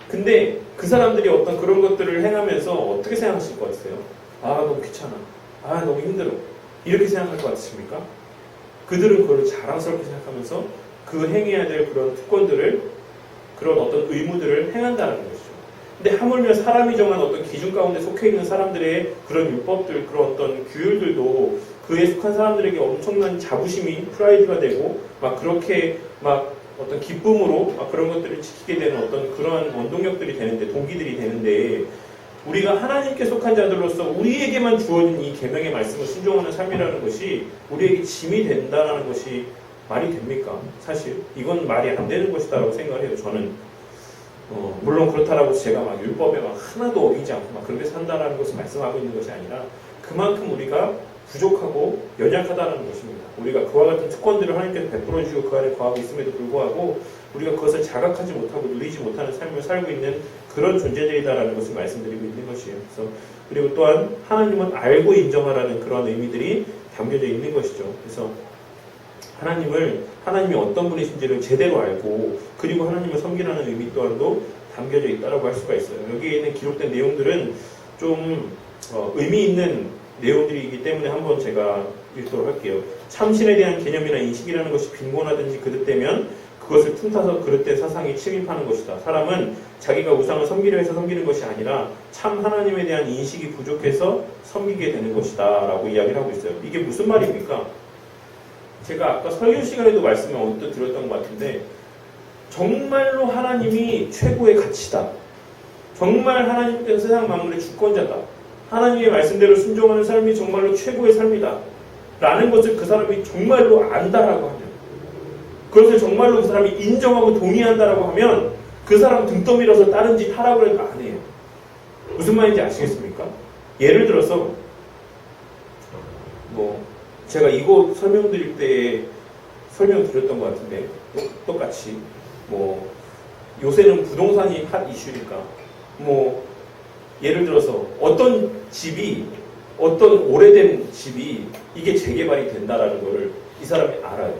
근데 그 사람들이 어떤 그런 것들을 행하면서 어떻게 생각하실 것 같으세요? 너무 귀찮아. 너무 힘들어. 이렇게 생각할 것 같으십니까? 그들은 그걸 자랑스럽게 생각하면서 그 행해야 될 그런 특권들을, 그런 어떤 의무들을 행한다는 것이죠. 근데 하물며 사람이 정한 어떤 기준 가운데 속해 있는 사람들의 그런 율법들, 그런 어떤 규율들도 그에 속한 사람들에게 엄청난 자부심이 프라이드가 되고 그렇게 어떤 기쁨으로 그런 것들을 지키게 되는 어떤 그러한 원동력들이 되는데, 동기들이 되는데, 우리가 하나님께 속한 자들로서 우리에게만 주어진 이 계명의 말씀을 순종하는 삶이라는 것이 우리에게 짐이 된다는 것이 말이 됩니까? 사실 이건 말이 안 되는 것이다라고 생각을 해요. 저는 물론 그렇다라고 제가 율법에 하나도 어기지 않고 그렇게 산다라는 것을 말씀하고 있는 것이 아니라 그만큼 우리가 부족하고 연약하다는 것입니다. 우리가 그와 같은 특권들을 하나님께서 베풀어 주시고 그 안에 거하고 있음에도 불구하고 우리가 그것을 자각하지 못하고 누리지 못하는 삶을 살고 있는 그런 존재들이다라는 것을 말씀드리고 있는 것이에요. 그래서 그리고 또한 하나님은 알고 인정하라는 그런 의미들이 담겨져 있는 것이죠. 그래서 하나님이 어떤 분이신지를 제대로 알고 그리고 하나님을 섬기라는 의미 또한도 담겨져 있다고 할 수가 있어요. 여기에 있는 기록된 내용들은 좀 의미 있는 내용들이기 때문에 한번 제가 읽도록 할게요. 참신에 대한 개념이나 인식이라는 것이 빈곤하든지 그릇되면 그것을 틈타서 그릇된 사상이 침입하는 것이다. 사람은 자기가 우상을 섬기려 해서 섬기는 것이 아니라 참 하나님에 대한 인식이 부족해서 섬기게 되는 것이다 라고 이야기를 하고 있어요. 이게 무슨 말입니까? 제가 아까 설교 시간에도 말씀을 언뜻 드렸던 것 같은데 정말로 하나님이 최고의 가치다. 정말 하나님께서 세상 만물의 주권자다. 하나님의 말씀대로 순종하는 삶이 정말로 최고의 삶이다. 라는 것을 그 사람이 정말로 안다라고 하면, 그것을 정말로 그 사람이 인정하고 동의한다라고 하면 그 사람 등 떠밀어서 다른 짓 하라고 해도 안 해요. 무슨 말인지 아시겠습니까? 예를 들어서 제가 이거 설명드릴 때 설명드렸던 것 같은데 똑같이 요새는 부동산이 핫 이슈니까 예를 들어서 어떤 오래된 집이 이게 재개발이 된다라는 거를 이 사람이 알아요.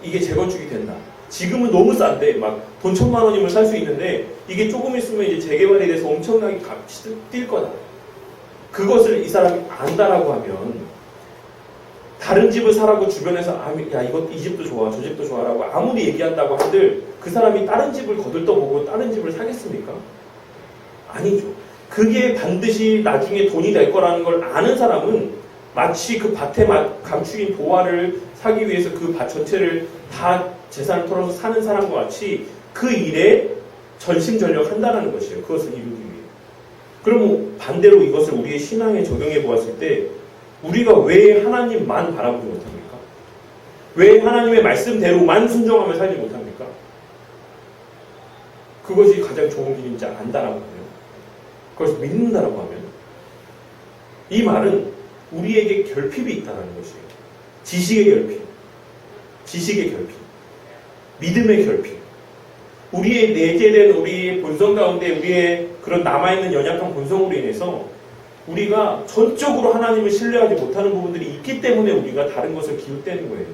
이게 재건축이 된다. 지금은 너무 싼데 막 돈 1,000만 원이면 살 수 있는데 이게 조금 있으면 이제 재개발이 돼서 엄청나게 값이 뛸 거다. 그것을 이 사람이 안다라고 하면 다른 집을 사라고 주변에서 야 이 집도 좋아 저 집도 좋아라고 아무리 얘기한다고 한들 그 사람이 다른 집을 거들떠보고 다른 집을 사겠습니까? 아니죠. 그게 반드시 나중에 돈이 될 거라는 걸 아는 사람은 마치 그 밭에 감추인 보화를 사기 위해서 그 밭 전체를 다 재산을 털어서 사는 사람과 같이 그 일에 전심전력한다는 것이에요. 그것을 이루기 위해. 그럼 반대로 이것을 우리의 신앙에 적용해 보았을 때 우리가 왜 하나님만 바라보지 못합니까? 왜 하나님의 말씀대로만 순종하며 살지 못합니까? 그것이 가장 좋은 길인지 안다라고 하면, 그것을 믿는다라고 하면, 이 말은 우리에게 결핍이 있다는 것이에요. 지식의 결핍, 믿음의 결핍, 우리의 내재된 우리의 본성 가운데 우리의 그런 남아있는 연약한 본성으로 인해서 우리가 전적으로 하나님을 신뢰하지 못하는 부분들이 있기 때문에 우리가 다른 것을 기웃대는 거예요.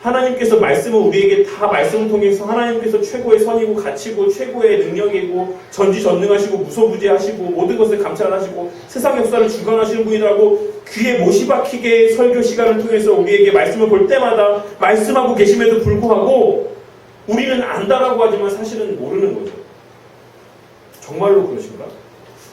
하나님께서 말씀을 우리에게 다 말씀을 통해서 하나님께서 최고의 선이고 가치고 최고의 능력이고 전지전능하시고 무소부지하시고 모든 것을 감찰하시고 세상 역사를 주관하시는 분이라고 귀에 못이 박히게 설교 시간을 통해서 우리에게 말씀을 볼 때마다 말씀하고 계심에도 불구하고 우리는 안다라고 하지만 사실은 모르는 거죠. 정말로 그러신가?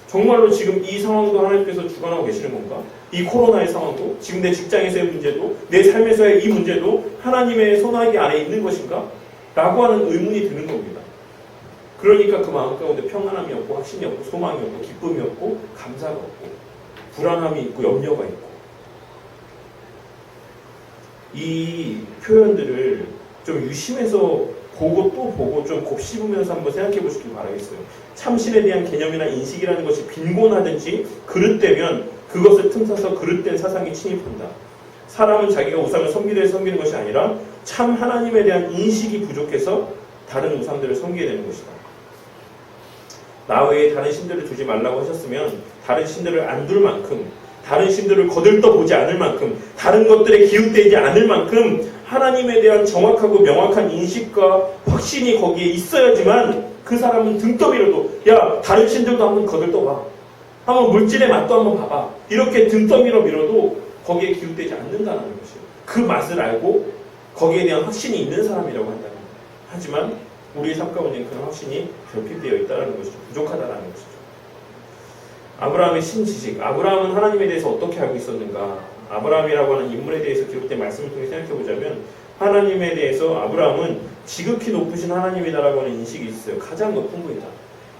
정말로 지금 이 상황도 하나님께서 주관하고 계시는 건가? 이 코로나의 상황도, 지금 내 직장에서의 문제도, 내 삶에서의 이 문제도 하나님의 손아귀 안에 있는 것인가? 라고 하는 의문이 드는 겁니다. 그러니까 그 마음 가운데 평안함이 없고 확신이 없고 소망이 없고 기쁨이 없고 감사가 없고 불안함이 있고 염려가 있고, 이 표현들을 좀 유심해서 보고 또 보고 좀 곱씹으면서 한번 생각해 보시길 바라겠어요. 참신에 대한 개념이나 인식이라는 것이 빈곤하든지 그릇되면 그것을 틈타서 그릇된 사상이 침입한다. 사람은 자기가 우상을 섬기려 해서 섬기는 것이 아니라 참 하나님에 대한 인식이 부족해서 다른 우상들을 섬기게 되는 것이다. 나 외에 다른 신들을 두지 말라고 하셨으면 다른 신들을 안 둘 만큼, 다른 신들을 거들떠 보지 않을 만큼, 다른 것들에 기웃대지 않을 만큼 하나님에 대한 정확하고 명확한 인식과 확신이 거기에 있어야지만 그 사람은 등 떠밀어도 야 다른 신들도 한번 거들떠봐, 한번 물질의 맛도 한번 봐봐, 이렇게 등 떠밀어 밀어도 거기에 기웃대지 않는다는 것이에요. 그 맛을 알고 거기에 대한 확신이 있는 사람이라고 한다는 거예요. 하지만 우리의 삶 가운데 그런 확신이 결핍되어 있다는 것이죠. 부족하다는 것이죠. 아브라함의 신지식, 아브라함은 하나님에 대해서 어떻게 알고 있었는가? 아브라함이라고 하는 인물에 대해서 기록된 말씀을 통해 생각해보자면 하나님에 대해서 아브라함은 지극히 높으신 하나님이다라고 하는 인식이 있어요. 가장 높은 분이다.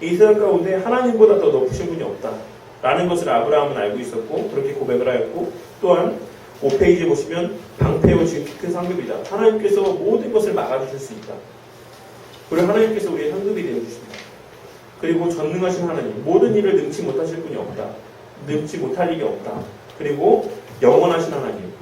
이 세상 가운데 하나님보다 더 높으신 분이 없다 라는 것을 아브라함은 알고 있었고 그렇게 고백을 하였고, 또한 5페이지에 보시면 방패요 지극히 큰 상급이다. 하나님께서 모든 것을 막아주실 수 있다. 그리고 하나님께서 우리의 상급이 되어주십니다. 그리고 전능하신 하나님, 모든 일을 능치 못하실 분이 없다. 능치 못할 일이 없다. 그리고 영원하신 하나님,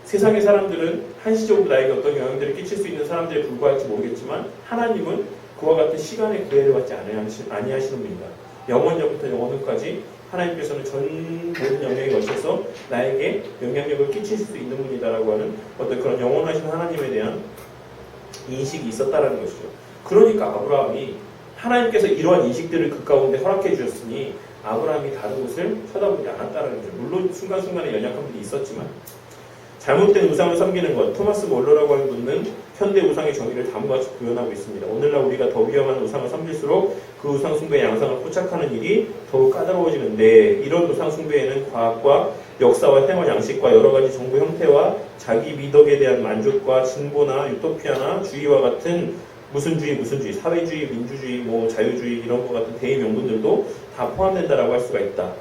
세상의 사람들은 한시적으로 나에게 어떤 영향들을 끼칠 수 있는 사람들에 불과할지 모르겠지만 하나님은 그와 같은 시간의 구애를 받지 아니하시는 분이다. 영원전부터 영원까지 하나님께서는 전 모든 영역에 걸쳐서 나에게 영향력을 끼치실 수 있는 분이다라고 하는 어떤 그런 영원하신 하나님에 대한 인식이 있었다라는 것이죠. 그러니까 아브라함이 하나님께서 이러한 인식들을 그 가운데 허락해 주셨으니 아브라함이 다른 곳을 쳐다보지 않았다는 거죠. 물론 순간순간에 연약한 분이 있었지만 잘못된 우상을 섬기는 것, 토마스 몰러라고 하는 분은 현대 우상의 정의를 다음과 같이 구현하고 있습니다. 오늘날 우리가 더 위험한 우상을 섬길수록 그 우상 숭배의 양상을 포착하는 일이 더욱 까다로워지는데, 이런 우상 숭배에는 과학과 역사와 생활 양식과 여러 가지 정보 형태와 자기 미덕에 대한 만족과 진보나 유토피아나 주의와 같은 무슨 주의, 사회주의, 민주주의, 자유주의 이런 것 같은 대의 명분들도 다 포함된다라고 할 수가 있다.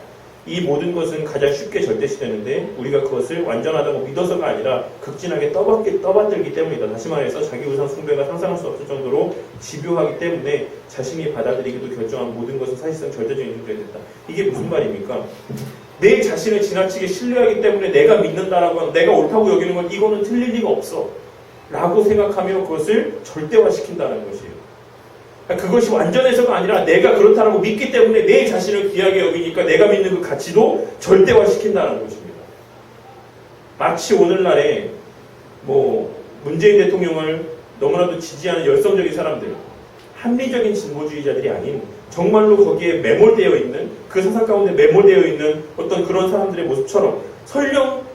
이 모든 것은 가장 쉽게 절대시되는데 우리가 그것을 완전하다고 믿어서가 아니라 극진하게 떠받들기 때문이다. 다시 말해서 자기 우상 숭배가 상상할 수 없을 정도로 집요하기 때문에 자신이 받아들이기도 결정한 모든 것은 사실상 절대적인 존재가 됐다. 이게 무슨 말입니까? 내 자신을 지나치게 신뢰하기 때문에 내가 믿는다라고 하는, 내가 옳다고 여기는 건 이거는 틀릴 리가 없어 라고 생각하며 그것을 절대화시킨다는 것이에요. 그것이 완전해서가 아니라 내가 그렇다고 믿기 때문에 내 자신을 귀하게 여기니까 내가 믿는 그 가치도 절대화시킨다는 것입니다. 마치 오늘날에 문재인 대통령을 너무나도 지지하는 열성적인 사람들, 합리적인 진보주의자들이 아닌 정말로 거기에 매몰되어 있는, 그 사상 가운데 매몰되어 있는 어떤 그런 사람들의 모습처럼 설령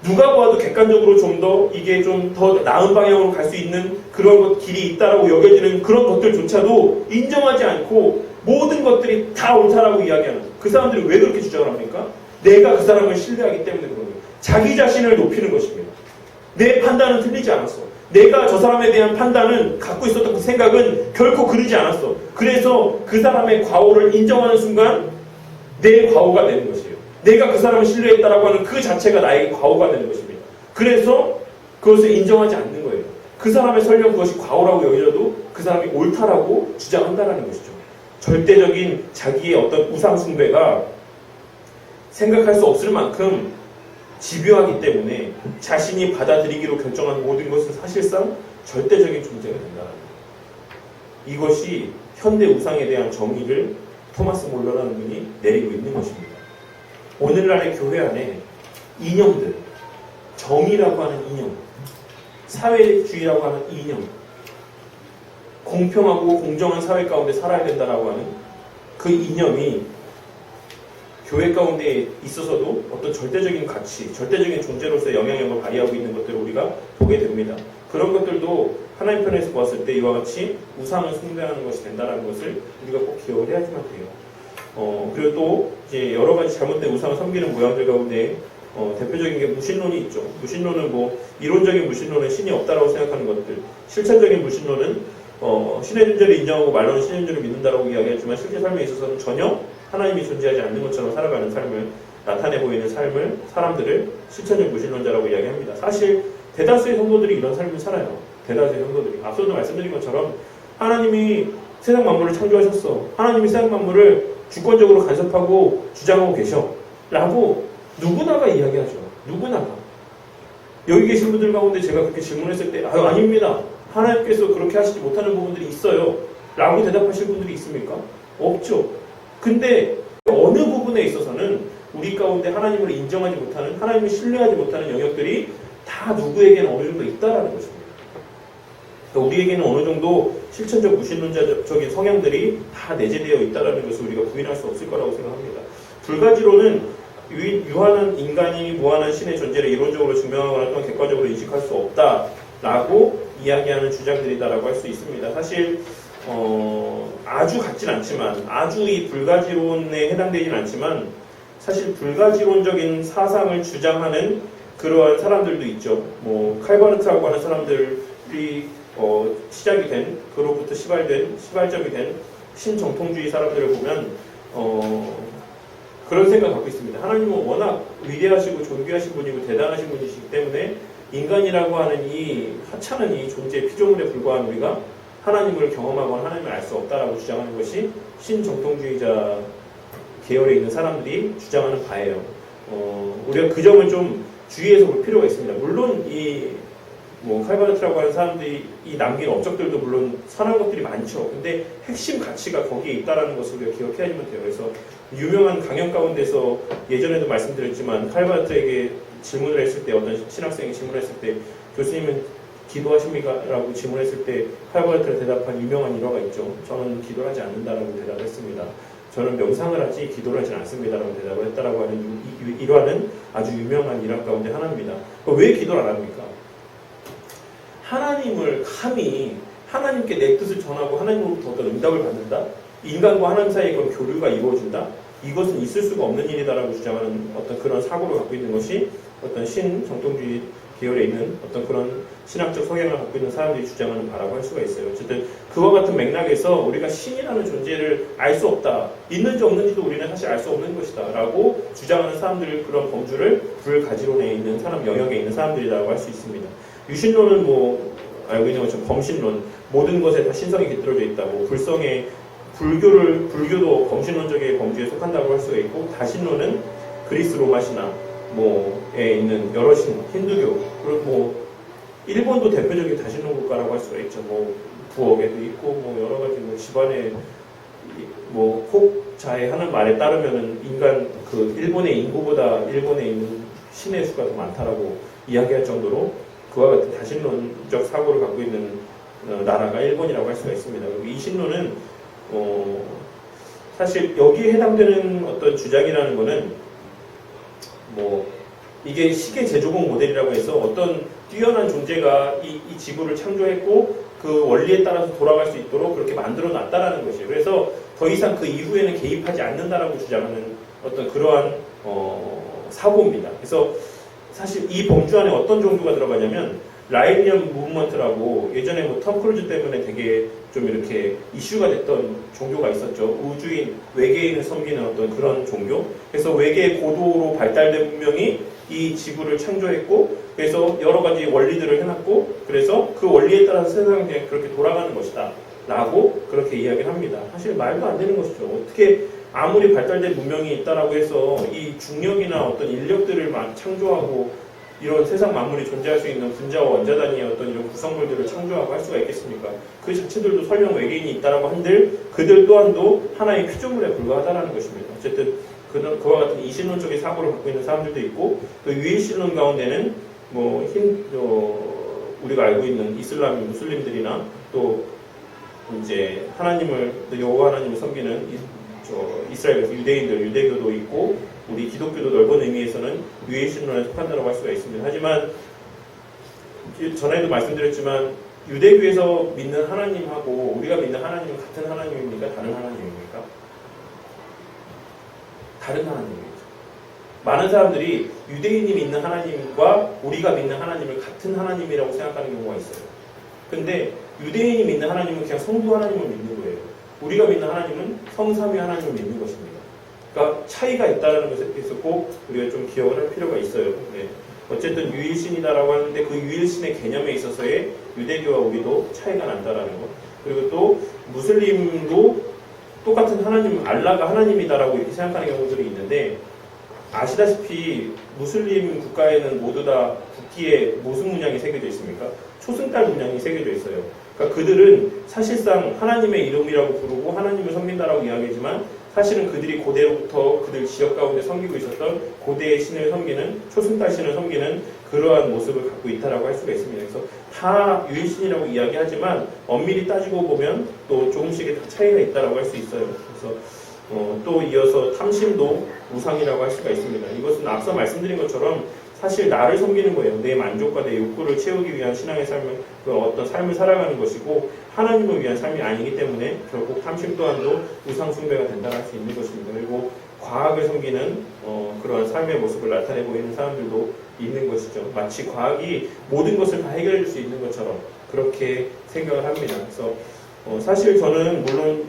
누가 보아도 객관적으로 좀 더 이게 좀 더 나은 방향으로 갈 수 있는 그런 길이 있다라고 여겨지는 그런 것들조차도 인정하지 않고 모든 것들이 다 옳다라고 이야기하는, 그 사람들이 왜 그렇게 주장을 합니까? 내가 그 사람을 신뢰하기 때문에 그런 거예요. 자기 자신을 높이는 것입니다. 내 판단은 틀리지 않았어. 내가 저 사람에 대한 판단은, 갖고 있었던 그 생각은 결코 그르지 않았어. 그래서 그 사람의 과오를 인정하는 순간 내 과오가 되는 것이에요. 내가 그 사람을 신뢰했다라고 하는 그 자체가 나에게 과오가 되는 것입니다. 그래서 그것을 인정하지 않는 거예요. 그 사람의 설령 그것이 과오라고 여겨져도 그 사람이 옳다라고 주장한다는 것이죠. 절대적인 자기의 어떤 우상숭배가 생각할 수 없을 만큼 집요하기 때문에 자신이 받아들이기로 결정한 모든 것은 사실상 절대적인 존재가 된다는 거예요. 이것이 현대 우상에 대한 정의를 토마스 몰러라는 분이 내리고 있는 것입니다. 오늘날의 교회 안에 이념들, 정의라고 하는 이념, 사회주의라고 하는 이념, 공평하고 공정한 사회 가운데 살아야 된다라고 하는 그 이념이 교회 가운데 있어서도 어떤 절대적인 가치, 절대적인 존재로서의 영향력을 발휘하고 있는 것들을 우리가 보게 됩니다. 그런 것들도 하나님 편에서 보았을 때 이와 같이 우상을 숭배하는 것이 된다는 것을 우리가 꼭 기억을 해야지만 돼요. 그리고 또 이제 여러 가지 잘못된 우상을 섬기는 모양들 가운데 대표적인 게 무신론이 있죠. 무신론은 이론적인 무신론은 신이 없다라고 생각하는 것들, 실천적인 무신론은 신의 존재를 인정하고 말로는 신의 존재를 믿는다라고 이야기하지만 실제 삶에 있어서는 전혀 하나님이 존재하지 않는 것처럼 살아가는 삶을 나타내 보이는 사람들을 실천적 무신론자라고 이야기합니다. 사실 대다수의 성도들이 이런 삶을 살아요. 대다수의 성도들이. 앞서도 말씀드린 것처럼 하나님이 세상 만물을 창조하셨어. 하나님이 세상 만물을 주권적으로 간섭하고 주장하고 계셔. 라고 누구나가 이야기하죠. 누구나가. 여기 계신 분들 가운데 제가 그렇게 질문했을 때 아닙니다. 하나님께서 그렇게 하시지 못하는 부분들이 있어요. 라고 대답하실 분들이 있습니까? 없죠. 근데 어느 부분에 있어서는 우리 가운데 하나님을 인정하지 못하는, 하나님을 신뢰하지 못하는 영역들이 다 누구에게는 어느 정도 있다라는 것입니다. 그러니까 우리에게는 어느 정도 실천적 무신론자적인 성향들이 다 내재되어 있다는 것을 우리가 부인할 수 없을 거라고 생각합니다. 불가지로는 유한한 인간이 무한한 신의 존재를 이론적으로 증명하거나 또는 객관적으로 인식할 수 없다라고 이야기하는 주장들이다라고 할 수 있습니다. 사실 아주 같진 않지만, 아주 이 불가지론에 해당되진 않지만 사실 불가지론적인 사상을 주장하는 그러한 사람들도 있죠. 칼바르트라고 하는 사람들이 시작이 된, 그로부터 시발점이 된 신정통주의 사람들을 보면 그런 생각 갖고 있습니다. 하나님은 워낙 위대하시고 존귀하신 분이고 대단하신 분이시기 때문에 인간이라고 하는 이 하찮은 이 존재 피조물에 불과한 우리가 하나님을 경험하거나 하나님을 알 수 없다라고 주장하는 것이 신정통주의자 계열에 있는 사람들이 주장하는 바예요. 우리가 그 점을 좀 주의해서 볼 필요가 있습니다. 물론 칼바르트라고 하는 사람들이 남긴 업적들도 물론 선한 것들이 많죠. 근데 핵심 가치가 거기에 있다는 것을 우리가 기억해야지만 돼요. 그래서 유명한 강연 가운데서 예전에도 말씀드렸지만 칼바르트에게 질문을 했을 때, 어떤 신학생이 질문을 했을 때 교수님은 기도하십니까? 라고 질문했을 때 칼바르트가 대답한 유명한 일화가 있죠. 저는 기도를 하지 않는다라고 대답을 했습니다. 저는 명상을 하지 기도를 하지 않습니다라고 대답을 했다라고 하는 일화는 아주 유명한 일화 가운데 하나입니다. 왜 기도를 안 합니까? 하나님을 감히 하나님께 내 뜻을 전하고 하나님으로부터 어떤 응답을 받는다? 인간과 하나님 사이에 그런 교류가 이루어진다? 이것은 있을 수가 없는 일이다라고 주장하는 어떤 그런 사고를 갖고 있는 것이 어떤 신정통주의 계열에 있는 어떤 그런 신학적 성향을 갖고 있는 사람들이 주장하는 바라고 할 수가 있어요. 어쨌든 그와 같은 맥락에서 우리가 신이라는 존재를 알 수 없다. 있는지 없는지도 우리는 사실 알 수 없는 것이다. 라고 주장하는 사람들 그런 범주를 불가지론에 있는 사람 영역에 있는 사람들이라고 할 수 있습니다. 유신론은 뭐 알고 있는 것처럼 범신론, 모든 것에 다 신성이 깃들어져 있다고, 불성에 불교도 범신론적의 범주에 속한다고 할 수가 있고, 다신론은 그리스 로마 신화 뭐에 있는 여러 신, 힌두교, 그리고 뭐 일본도 대표적인 다신론 국가라고 할 수가 있죠. 뭐 부엌에도 있고 뭐 여러 가지 뭐 집안에 뭐 혹자에 하는 말에 따르면은 인간 그 일본의 인구보다 일본에 있는 신의 수가 더 많다라고 이야기할 정도로 그와 같은 다신론적 사고를 갖고 있는 나라가 일본이라고 할 수가 있습니다. 그리고 이 신론은 사실 여기에 해당되는 어떤 주장이라는 거는 뭐 이게 시계 제조공 모델이라고 해서 어떤 뛰어난 존재가 이 지구를 창조했고 그 원리에 따라서 돌아갈 수 있도록 그렇게 만들어 놨다라는 것이에요. 그래서 더 이상 그 이후에는 개입하지 않는다라고 주장하는 어떤 그러한 사고입니다. 그래서 사실 이 범주 안에 어떤 종교가 들어가냐면 라일리언 무브먼트라고 예전에 뭐 톰 크루즈 때문에 되게 좀 이렇게 이슈가 됐던 종교가 있었죠. 우주인, 외계인을 섬기는 어떤 그런 종교. 그래서 외계의 고도로 발달된 문명이 이 지구를 창조했고, 그래서 여러 가지 원리들을 해놨고, 그래서 그 원리에 따라서 세상이 그냥 그렇게 돌아가는 것이다. 라고 그렇게 이야기를 합니다. 사실 말도 안 되는 것이죠. 어떻게 아무리 발달된 문명이 있다라고 해서 이 중력이나 어떤 인력들을 창조하고 이런 세상 만물이 존재할 수 있는 분자와 원자단위의 어떤 이런 구성물들을 창조하고 할 수가 있겠습니까? 그 자체들도 설령 외계인이 있다라고 한들 그들 또한도 하나의 피조물에 불과하다라는 것입니다. 어쨌든 그와 같은 이신론적인 사고를 갖고 있는 사람들도 있고, 또 유일신론 가운데는 뭐 우리가 알고 있는 이슬람 무슬림들이나 또 이제 여호와 하나님을 섬기는 이스라엘 유대인들, 유대교도 있고, 우리 기독교도 넓은 의미에서는 유일신론에 속한다고 할 수가 있습니다. 하지만 전에도 말씀드렸지만 유대교에서 믿는 하나님하고 우리가 믿는 하나님은 같은 하나님입니까? 다른 하나님입니까? 다른 하나님이죠. 많은 사람들이 유대인이 믿는 하나님과 우리가 믿는 하나님을 같은 하나님이라고 생각하는 경우가 있어요. 근데 유대인이 믿는 하나님은 그냥 성부 하나님을 믿는 거예요. 우리가 믿는 하나님은 성삼위 하나님을 믿는 것입니다. 그러니까 차이가 있다는 것에 대해서 꼭 우리가 좀 기억을 할 필요가 있어요. 네. 어쨌든 유일신이다라고 하는데 그 유일신의 개념에 있어서의 유대교와 우리도 차이가 난다라는 것. 그리고 또 무슬림도 똑같은 하나님, 알라가 하나님이다라고 이렇게 생각하는 경우들이 있는데, 아시다시피 무슬림 국가에는 모두 다 국기에 무슨 문양이 새겨져 있습니까? 초승달 문양이 새겨져 있어요. 그러니까 그들은 사실상 하나님의 이름이라고 부르고 하나님을 섬긴다라고 이야기하지만 사실은 그들이 고대로부터 그들 지역 가운데 섬기고 있었던 고대의 신을 섬기는, 초승달 신을 섬기는 그러한 모습을 갖고 있다라고 할 수가 있습니다. 그래서 다 유일신이라고 이야기하지만 엄밀히 따지고 보면 또 조금씩의 차이가 있다라고 할 수 있어요. 그래서 또 이어서 탐심도 우상이라고 할 수가 있습니다. 이것은 앞서 말씀드린 것처럼 사실 나를 섬기는 거예요. 내 만족과 내 욕구를 채우기 위한 신앙의 삶을, 어떤 삶을 살아가는 것이고 하나님을 위한 삶이 아니기 때문에 결국 탐심 또한도 우상 숭배가 된다고 할 수 있는 것입니다. 그리고 과학을 섬기는 그러한 삶의 모습을 나타내 보이는 사람들도 있는 것이죠. 마치 과학이 모든 것을 다 해결해 줄 수 있는 것처럼 그렇게 생각을 합니다. 그래서 사실 저는 물론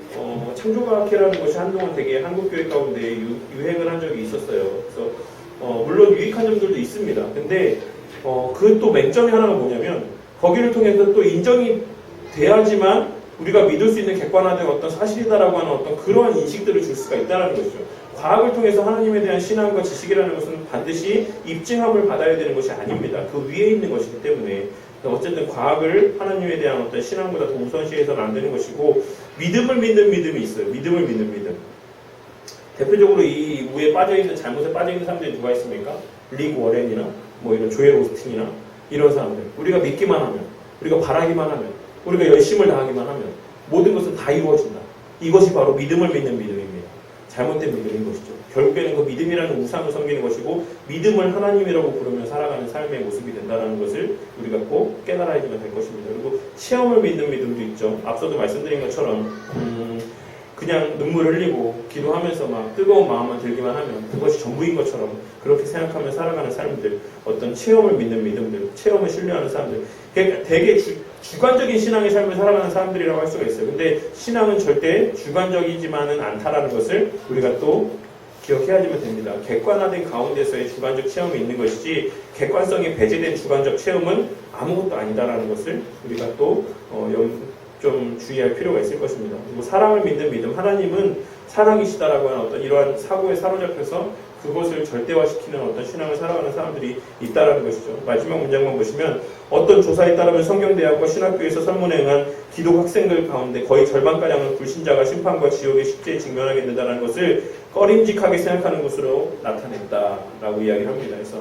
창조과학회라는 것이 한동안 되게 한국교회 가운데 유행을 한 적이 있었어요. 그래서 물론 유익한 점들도 있습니다. 근데 그 또 맹점이 하나가 뭐냐면 거기를 통해서 또 인정이 돼야지만 우리가 믿을 수 있는 객관화된 어떤 사실이다라고 하는 어떤 그러한 인식들을 줄 수가 있다는 것이죠. 과학을 통해서 하나님에 대한 신앙과 지식이라는 것은 반드시 입증함을 받아야 되는 것이 아닙니다. 그 위에 있는 것이기 때문에 어쨌든 과학을 하나님에 대한 어떤 신앙보다 더 우선시해서는 안 되는 것이고, 믿음을 믿는 믿음이 있어요. 믿음을 믿는 믿음. 대표적으로 이 우에 빠져있는, 잘못에 빠져있는 사람들이 누가 있습니까? 릭 워렌이나 뭐 이런 조엘 오스틴이나 이런 사람들. 우리가 믿기만 하면, 우리가 바라기만 하면, 우리가 열심을 다하기만 하면 모든 것은 다 이루어진다. 이것이 바로 믿음을 믿는 믿음입니다. 잘못된 믿음인 것이죠. 결국에는 그 믿음이라는 우상을 섬기는 것이고 믿음을 하나님이라고 부르며 살아가는 삶의 모습이 된다는 것을 우리가 꼭 깨달아야지만 될 것입니다. 그리고 체험을 믿는 믿음도 있죠. 앞서도 말씀드린 것처럼 그냥 눈물 흘리고 기도하면서 막 뜨거운 마음만 들기만 하면 그것이 전부인 것처럼 그렇게 생각하며 살아가는 사람들, 어떤 체험을 믿는 믿음들, 체험을 신뢰하는 사람들, 되게 주관적인 신앙의 삶을 살아가는 사람들이라고 할 수가 있어요. 근데 신앙은 절대 주관적이지만은 않다라는 것을 우리가 또 기억해야지만 됩니다. 객관화된 가운데서의 주관적 체험이 있는 것이지 객관성이 배제된 주관적 체험은 아무것도 아니다라는 것을 우리가 또 좀 주의할 필요가 있을 것입니다. 그리고 사랑을 믿는 믿음, 하나님은 사랑이시다라고 하는 어떤 이러한 사고에 사로잡혀서 그것을 절대화시키는 어떤 신앙을 살아가는 사람들이 있다라는 것이죠. 마지막 문장만 보시면 어떤 조사에 따르면 성경대학과 신학교에서 설문에 응한 기독 학생들 가운데 거의 절반가량은 불신자가 심판과 지옥의 실제에 직면하게 된다는 것을 꺼림직하게 생각하는 것으로 나타냈다라고 이야기를 합니다. 그래서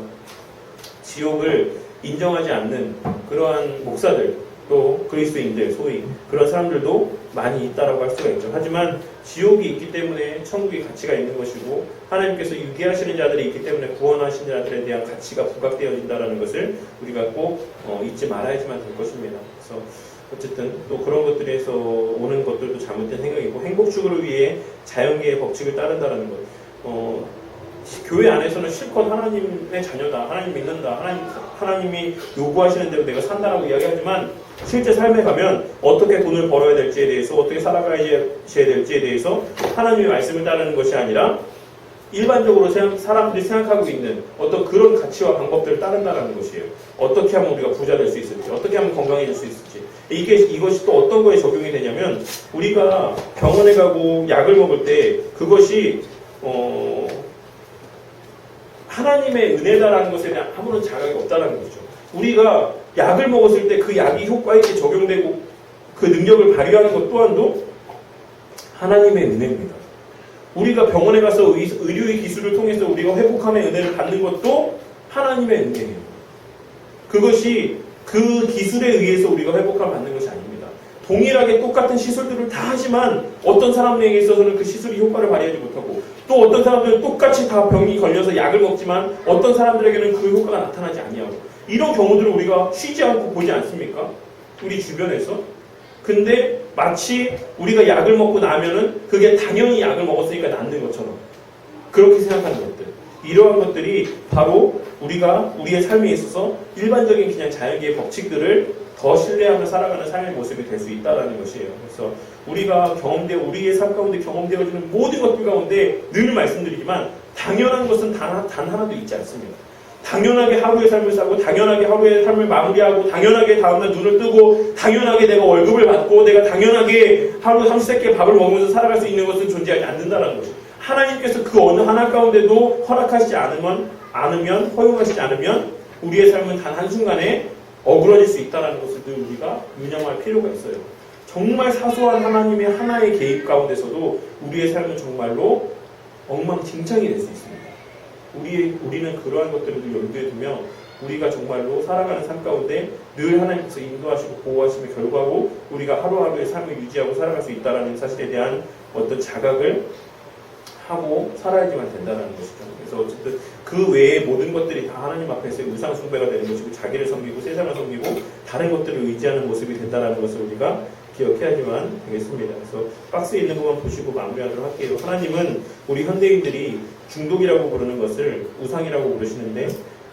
지옥을 인정하지 않는 그러한 목사들 또 그리스도인들 소위 그런 사람들도 많이 있다라고 할 수가 있죠. 하지만 지옥이 있기 때문에 천국의 가치가 있는 것이고 하나님께서 유기하시는 자들이 있기 때문에 구원하신 자들에 대한 가치가 부각되어진다는 것을 우리가 꼭 잊지 말아야지만 될 것입니다. 그래서 어쨌든 또 그런 것들에서 오는 것들도 잘못된 생각이고 행복 추구를 위해 자연계의 법칙을 따른다는 것. 교회 안에서는 실컷 하나님의 자녀다, 하나님 믿는다, 하나님이 요구하시는 대로 내가 산다라고 이야기하지만 실제 삶에 가면 어떻게 돈을 벌어야 될지에 대해서 어떻게 살아가야 될지에 대해서 하나님의 말씀을 따르는 것이 아니라 일반적으로 사람들이 생각하고 있는 어떤 그런 가치와 방법들을 따른다는 것이에요. 어떻게 하면 우리가 부자 될 수 있을지, 어떻게 하면 건강해질 수 있을지. 이것이 또 어떤 거에 적용이 되냐면 우리가 병원에 가고 약을 먹을 때 그것이 하나님의 은혜다라는 것에 대한 아무런 자각이 없다는 거죠. 우리가 약을 먹었을 때 그 약이 효과 있게 적용되고 그 능력을 발휘하는 것 또한도 하나님의 은혜입니다. 우리가 병원에 가서 의료의 기술을 통해서 우리가 회복함의 은혜를 받는 것도 하나님의 은혜예요. 그것이 그 기술에 의해서 우리가 회복함을 받는 것이 아닙니다. 동일하게 똑같은 시술들을 다 하지만 어떤 사람에게 있어서는 그 시술이 효과를 발휘하지 못하고 또 어떤 사람들은 똑같이 다 병이 걸려서 약을 먹지만 어떤 사람들에게는 그 효과가 나타나지 아니하고 이런 경우들을 우리가 쉬지 않고 보지 않습니까? 우리 주변에서. 근데 마치 우리가 약을 먹고 나면은 그게 당연히 약을 먹었으니까 낫는 것처럼 그렇게 생각하는 것들. 이러한 것들이 바로 우리가 우리의 삶에 있어서 일반적인 그냥 자연계의 법칙들을 더 신뢰하며 살아가는 삶의 모습이 될 수 있다는 것이에요. 그래서 우리가 우리의 삶 가운데 경험되어지는 모든 것들 가운데 늘 말씀드리지만 당연한 것은 단 하나도 있지 않습니다. 당연하게 하루의 삶을 살고 당연하게 하루의 삶을 마무리하고 당연하게 다음날 눈을 뜨고 당연하게 내가 월급을 받고 내가 당연하게 하루 30세 밥을 먹으면서 살아갈 수 있는 것은 존재하지 않는다는 것이죠. 하나님께서 그 어느 하나 가운데도 허락하시지 않으면 허용하시지 않으면 우리의 삶은 단 한순간에 어그러질 수 있다는 것을 늘 우리가 유념할 필요가 있어요. 정말 사소한 하나님의 하나의 개입 가운데서도 우리의 삶은 정말로 엉망진창이 될 수 있습니다. 우리는 그러한 것들을 염두에 두며 우리가 정말로 살아가는 삶 가운데 늘 하나님께서 인도하시고 보호하심의 결과고 우리가 하루하루의 삶을 유지하고 살아갈 수 있다는 사실에 대한 어떤 자각을 하고 살아야지만 된다는 것이죠. 그래서 어쨌든 그 외의 모든 것들이 다 하나님 앞에서의 우상 숭배가 되는 것이고 자기를 섬기고 세상을 섬기고 다른 것들을 의지하는 모습이 된다는 것을 우리가 기억해야지만 되겠습니다. 그래서 박스에 있는 것만 보시고 마무리하도록 할게요. 하나님은 우리 현대인들이 중독이라고 부르는 것을 우상이라고 부르시는데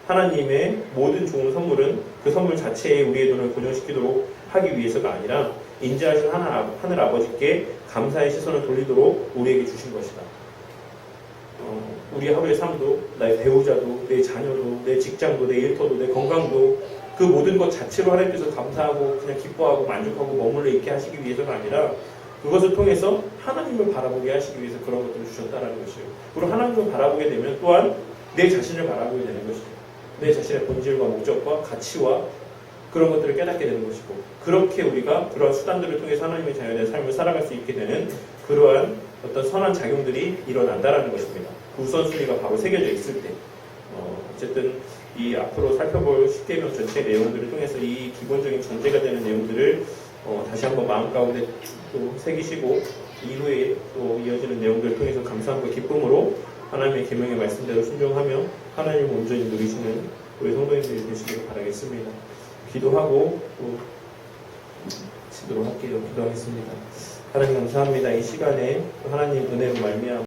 하나님의 모든 좋은 선물은 그 선물 자체에 우리의 눈을 고정시키도록 하기 위해서가 아니라 인자하신 하늘 아버지께 감사의 시선을 돌리도록 우리에게 주신 것이다. 우리 하루의 삶도 나의 배우자도 내 자녀도 내 직장도 내 일터도 내 건강도 그 모든 것 자체로 하나님께서 감사하고 그냥 기뻐하고 만족하고 머물러 있게 하시기 위해서가 아니라 그것을 통해서 하나님을 바라보게 하시기 위해서 그런 것들을 주셨다는 것이에요. 그리고 하나님을 바라보게 되면 또한 내 자신을 바라보게 되는 것이죠. 내 자신의 본질과 목적과 가치와 그런 것들을 깨닫게 되는 것이고 그렇게 우리가 그러한 수단들을 통해서 하나님의 자녀의 삶을 살아갈 수 있게 되는 그러한 어떤 선한 작용들이 일어난다는 것입니다. 그 우선순위가 바로 새겨져 있을 때 어쨌든 이 앞으로 살펴볼 십계명 전체 내용들을 통해서 이 기본적인 전제가 되는 내용들을 다시 한번 마음 가운데 또 새기시고 이후에 또 이어지는 내용들을 통해서 감사함과 기쁨으로 하나님의 계명의 말씀대로 순종하며 하나님을 온전히 누리시는 우리 성도님들이 되시길 바라겠습니다. 기도하고 또 치도록 할게요. 기도하겠습니다. 하나님 감사합니다. 이 시간에 하나님 은혜로 말미암아